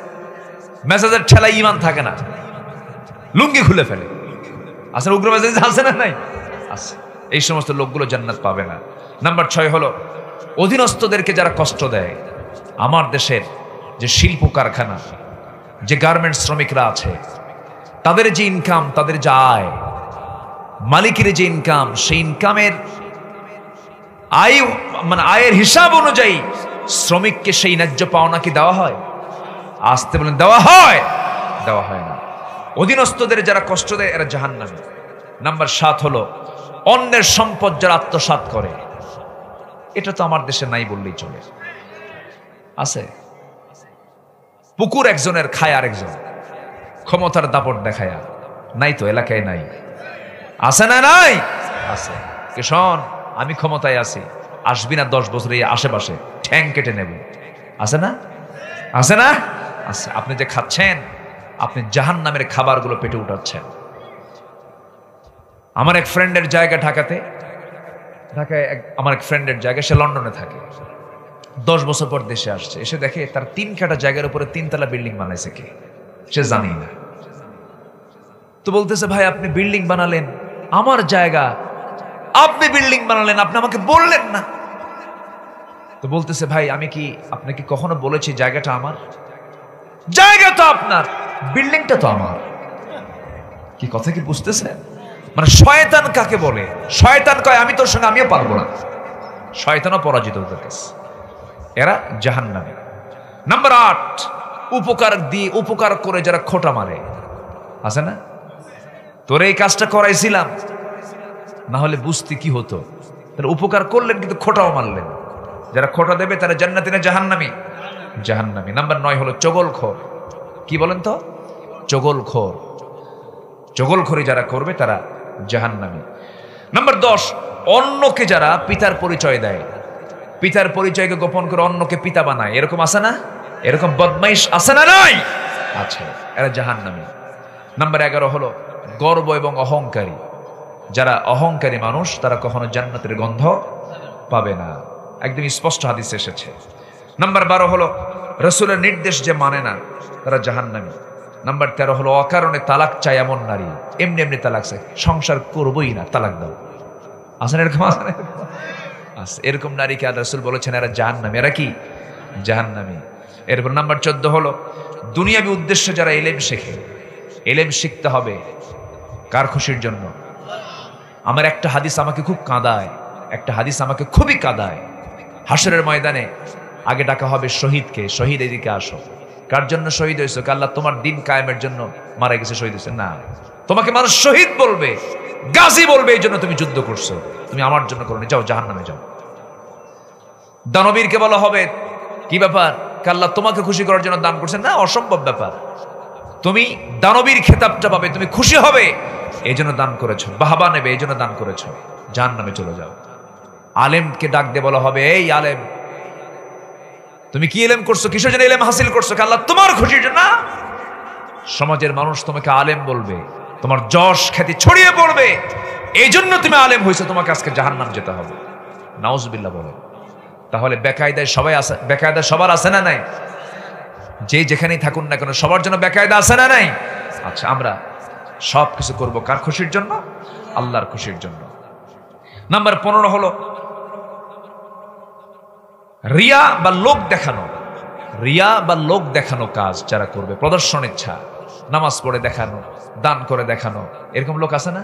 মেজাজের ঠেলায় ঈমান থাকে না, লুঙ্গি খুলে ফেলে। আছে উগ্র মেজাজি? আছে না নাই? আছে। এই সমস্ত লোকগুলো জান্নাত পাবে না। নাম্বার 6 হলো অধীনস্থদেরকে যারা কষ্ট দেয়। আমার দেশের যে শিল্প কারখানা, যে গার্মেন্টস শ্রমিকরা আছে, তাদের যে ইনকাম, তাদের যে আয়, মালিকের যে ইনকাম, সেই ইনকামের আয় মানে আয়ের হিসাব অনুযায়ী শ্রমিককে সেই ন্যায্য পাওনা কি দেওয়া হয়? আসতে বলেন দেওয়া হয়? দেওয়া হয় না। অধীনস্থদের যারা কষ্ট দেয় এরা জাহান্নামী। নাম্বার 7 হলো অন্যের সম্পদ যারা আত্মসাৎ করে। এটা তো আমার দেশে নাই বললেই চলে। আছে? পুকুর একজনের, খায় আরেকজন, ক্ষমতার দাপট দেখায়া। নাই তো, এলাকায় নাই। আছে না নাই? আছে। কিষণ আমি ক্ষমতায় আছি, আসবি না 10 বছর এই আশেপাশে ঠ্যাং কেটে নেব। আছে না? আছে না? আছে। আপনি যে খাচ্ছেন, আপনি জাহান্নামের খাবারগুলো পেটে উঠাচ্ছেন। আমার এক ফ্রেন্ডের জায়গা ঢাকায় আমার এক ফ্রেন্ডের জায়গা, সে লন্ডনে থাকে। 10 বছর পর দেশে আসছে। এসে দেখে তার 3 কাঠা জায়গার উপরে 3 তলা বিল্ডিং বানাইছে কে, সে জানেই না। তো বলতেছে, ভাই আপনি বিল্ডিং বানালেন আমার জায়গা, আপনি বিল্ডিং বানালেন, আপনি আমাকে বললেন না। তো বলতেছে, ভাই আমি কি আপনাকে কখনো বলেছি জায়গাটা আমার? জায়গা তো আপনার, বিল্ডিংটা তো আমার। কি কথা কি বুঝতেছেন? মানে শয়তান কাকে বলে? শয়তান কয় আমি তোর সঙ্গে আমিও পারবো না। শয়তানও পরাজিত ওদের কাছে। এরা জাহান্নামী। নাম্বার 8, উপকার করে যারা খোঁটা মারে। আছে না? তোর এই কাজটা করাইছিলাম, না হলে বুঝতে কি হতো। তারা উপকার করলেন কিন্তু খোঁটাও মারলেন। যারা খোঁটা দেবে তারা জান্নাতি না জাহান্নামী? জাহান্নামী। নাম্বার 9 হলো চগলখোর। কি বলেন তো? চগলখোর। চগলখোরি যারা করবে তারা জাহান্নামী। নাম্বার 10, অন্যকে যারা পিতার পরিচয় দেয়, পিতার পরিচয়কে গোপন করে অন্যকে পিতা বানায়। এরকম আছে না? এরকম বদমাইশ আছে না নাই? আছে। এরা জাহান্নামী। নাম্বার 11 হলো গর্ব এবং অহংকারী। যারা অহংকারী মানুষ তারা কখনো জান্নাতের গন্ধ পাবে না। একদম স্পষ্ট হাদিসে এসেছে। নাম্বার 12 হলো রাসূলের নির্দেশ যে মানে না, তারা জাহান্নামী। নাম্বার 13 হলো অকারণে তালাক চায় এমন নারী। এমনি এমনি তালাক চায়, সংসার করবই না, তালাক দাও। আসেন এরকম? আছে। এরকম নারীকে আল্লাহ রাসূল বলেছেন এরা জাহান্নামী। এরা কি? জাহান্নামী। এরপর নাম্বার 14 হলো দুনিয়াবী উদ্দেশ্যে যারা ইলম শেখে। ইলম শিখতে হবে কার খুশির জন্য? আমার একটা হাদিস আমাকে খুব কাঁদায়, একটা হাদিস আমাকে খুবই কাঁদায়। হাসরের ময়দানে আগে ডাকা হবে শহীদকে, শহীদ এদিকে আসো। কার জন্য শহীদ হয়েছো? আল্লাহ তোমার দিন কায়েমের জন্য মারা গেছে, শহীদ হয়েছে না। তোমাকে মানুষ শহীদ বলবে, গাজী বলবে, এই জন্য তুমি যুদ্ধ করছো, তুমি আমার জন্য করো, যাও জাহান্নামে যাও। দানবীরকে বলা হবে, কি ব্যাপার? আল্লাহ তোমাকে খুশি করার জন্য দান করছেন না, অসম্ভব ব্যাপার। তুমি দানবীর খেতাবটা পাবে, তুমি খুশি হবে এই জন্য দান করেছো, বাহবা নেবে এই জন্য দান করেছো, জাহান্নামে চলে যাও। আলেমকে ডাক দিয়ে বলা হবে, এই আলেম তুমি কি ইলম করছো, কিসের জন্য ইলম হাসিল করছো? আল্লাহ তোমার খুশির জন্য। সমাজের মানুষ তোমাকে আলেম বলবে, তোমার যশ খ্যাতি ছড়িয়ে পড়বে, এই জন্য তুমি আলেম হয়েছে, তোমাকে আজকে জাহান্নাম যেতে হবে। নাউজুবিল্লাহ বলে। তাহলে বেকায়দায় সবাই আছে, বেকায়দা সবার আছে না নাই? যে যেখানেই থাকুন না কেন সবার জন্য বেকায়দা আছে না নাই? আচ্ছা, আমরা সব কিছু করবো কার খুশির জন্য? আল্লাহর খুশির জন্য। নাম্বার 15 হলো রিয়া বা লোক দেখানো। রিয়া বা লোক দেখানো কাজ যারা করবে, প্রদর্শন ইচ্ছা, নামাজ পড়ে দেখানো, দান করে দেখানো, এরকম লোক আছে না?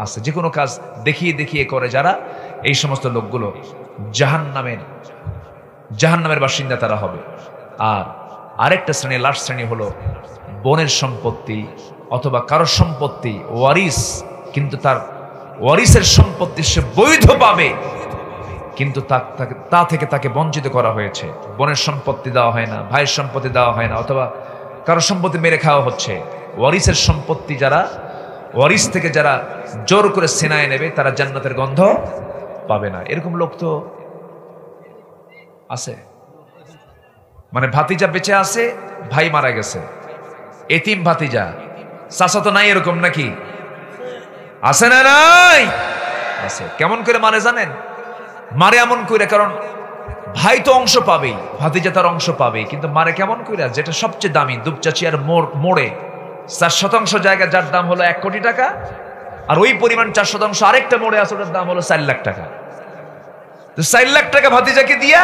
আছে। যে কোনো কাজ দেখিয়ে দেখিয়ে করে যারা, এই সমস্ত লোকগুলো জাহান্নামের বাসিন্দা তারা হবে। আর আরেকটা শ্রেণী, লাস্ট শ্রেণী হলো বোনের সম্পত্তি অথবা কারো সম্পত্তি ওয়ারিস, কিন্তু তার ওয়ারিসের সম্পত্তি সে বৈধ পাবে, কিন্তু তা থেকে তাকে বঞ্চিত করা হয়েছে। বোনের সম্পত্তি দেওয়া হয় না, ভাইয়ের সম্পত্তি দেওয়া হয় না, অথবা কারো সম্পত্তি মেরে খাওয়া হচ্ছে। ওয়ারিসের সম্পত্তি যারা, ওয়ারিস থেকে যারা জোর করে সিনায় নেবে, তারা জান্নাতের গন্ধ পাবে না। এরকম লোক তো আছে। মানে ভাতিজা বেঁচে আছে, ভাই মারা গেছে, এতিম ভাতিজা, চাচা তো নাই, এরকম নাকি? আছে না নাই? আছে। কেমন করে মারে জানেন? মারে এমন করে, কারণ ভাই তো অংশ পাবেই, ভাতিজা তার অংশ পাবেই, কিন্তু মারে কেমন করে? যেটা সবচেয়ে দামি দুপচাচি আর মোড়ে 4% জায়গা, যার দাম হলো 1 কোটি টাকা, আর ওই পরিমাণ 4% আরেকটা মোড়ে আছে, ওটার দাম হলো 4 লাখ টাকা। তো 4 লাখ টাকা ভাতিজাকে দিয়া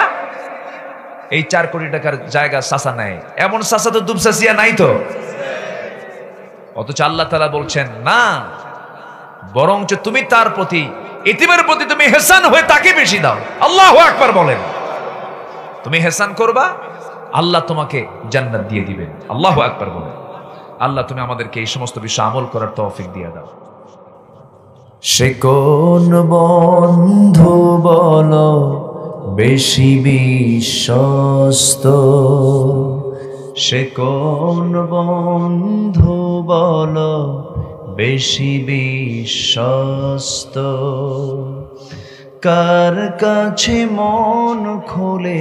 এই 4 কোটি টাকার জায়গা চাচা নেয়। এমন চাচা তো দুপচাচিয়া নাই তো। অথচ আল্লাহ তাআলা বলছেন না, বরঞ্চ তুমি তার প্রতি, এতিমের প্রতি তুমি হেসান হয়ে তাকে বেশি দাও। আল্লাহু আকবার বলেন। তুমি হেসান করবা, আল্লাহ তোমাকে জান্নাত দিয়ে দিবেন। আল্লাহু আকবার বলেন। আল্লাহ তুমি আমাদেরকে এই সমস্ত বিষয় আমল করার তৌফিক দিয়ে দাও। সে কোন বন্ধু বলো বেশি বিশ্বস্ত? সে কোন বন্ধু বলো বেশি বিশ্বস্ত? কার কাছে মন খুলে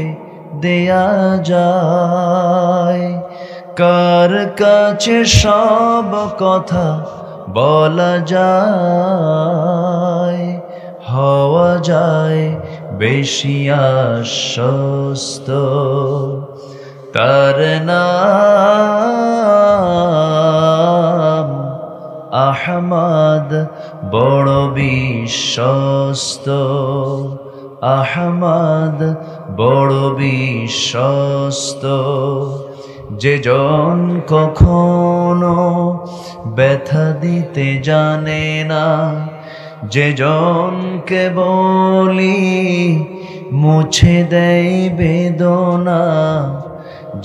দেয়া যায়, কার কাছে সব কথা বলা যায়, হওয়া যায় বেশি আশ্বস্ত? তার নাম আহমদ, বড় বিশ্বস্ত। আহমদ বড় বিশ্বস্ত। যে জন কখনো ব্যথা দিতে জানে না, যে জনকে বলি মুছে দেয় বেদনা,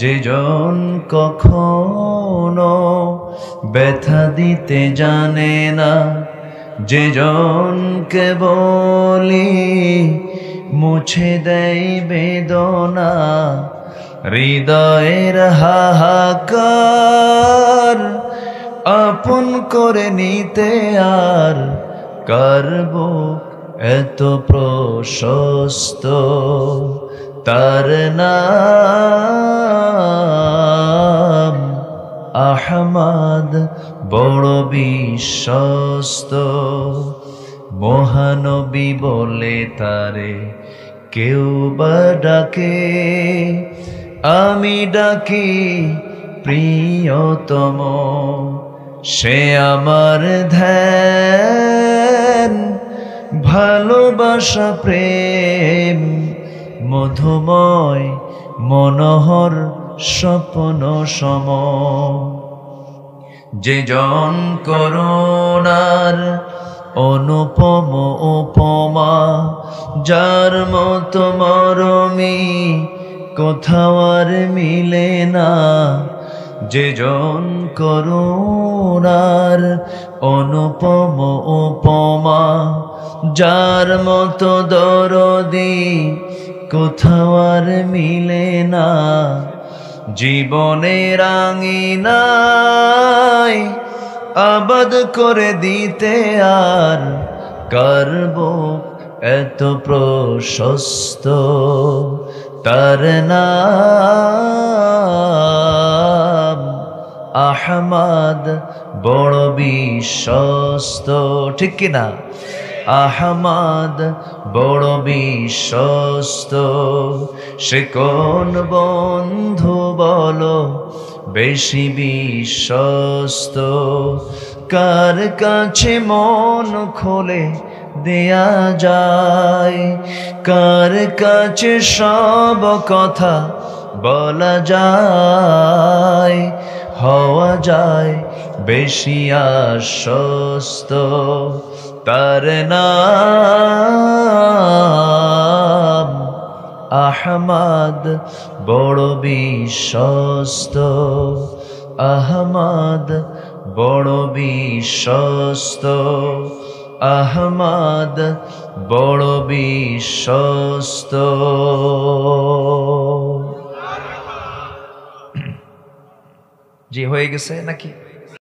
যে জন কখনো ব্যথা দিতে জানে না, যে জনকে বলি মুছে দেয় বেদনা, হৃদয়ের হাহাকার আপন করে নিতে আর কারব এত প্রশস্ত? তার নাম আহমদ, বড় বিশ্বস্ত। মহানবী বলে তারে কেউ বা ডাকে, আমি ডাকি প্রিয়তম। সে আমার ধ্যান, ভালোবাসা, প্রেম, মধুময় মনোহর স্বপ্ন সম। যে জন করুণার অনুপম উপমা, যার মতো মরমি কোথাও আর মিলে না। যে জন করুণার অনুপম উপমা, যার মতো দরদি কোথাও আর মিলে না। জীবনের আঙিনায় আবাদ করে দিতে আর কারব এত প্রশস্ত? তার নাম আহমদ বড় বিশ্বস্ত, ঠিক কিনা? আহমদ বড় বিশ্বস্ত, সে কোন বন্ধু বলো বেশি বিশ্বস্ত? কার কাছে মন খোলে দেয়া যায়, কার কাছে সব কথা বলা যায়, হওয়া যায় বেশি আশ্বস্ত? তার নাম আহমদ বড় বিশ্বস্ত, আহমদ বড় বিশ্বস্ত, আহমদ বড় বিশ্বস্ত। জি হয়ে গেছে নাকি?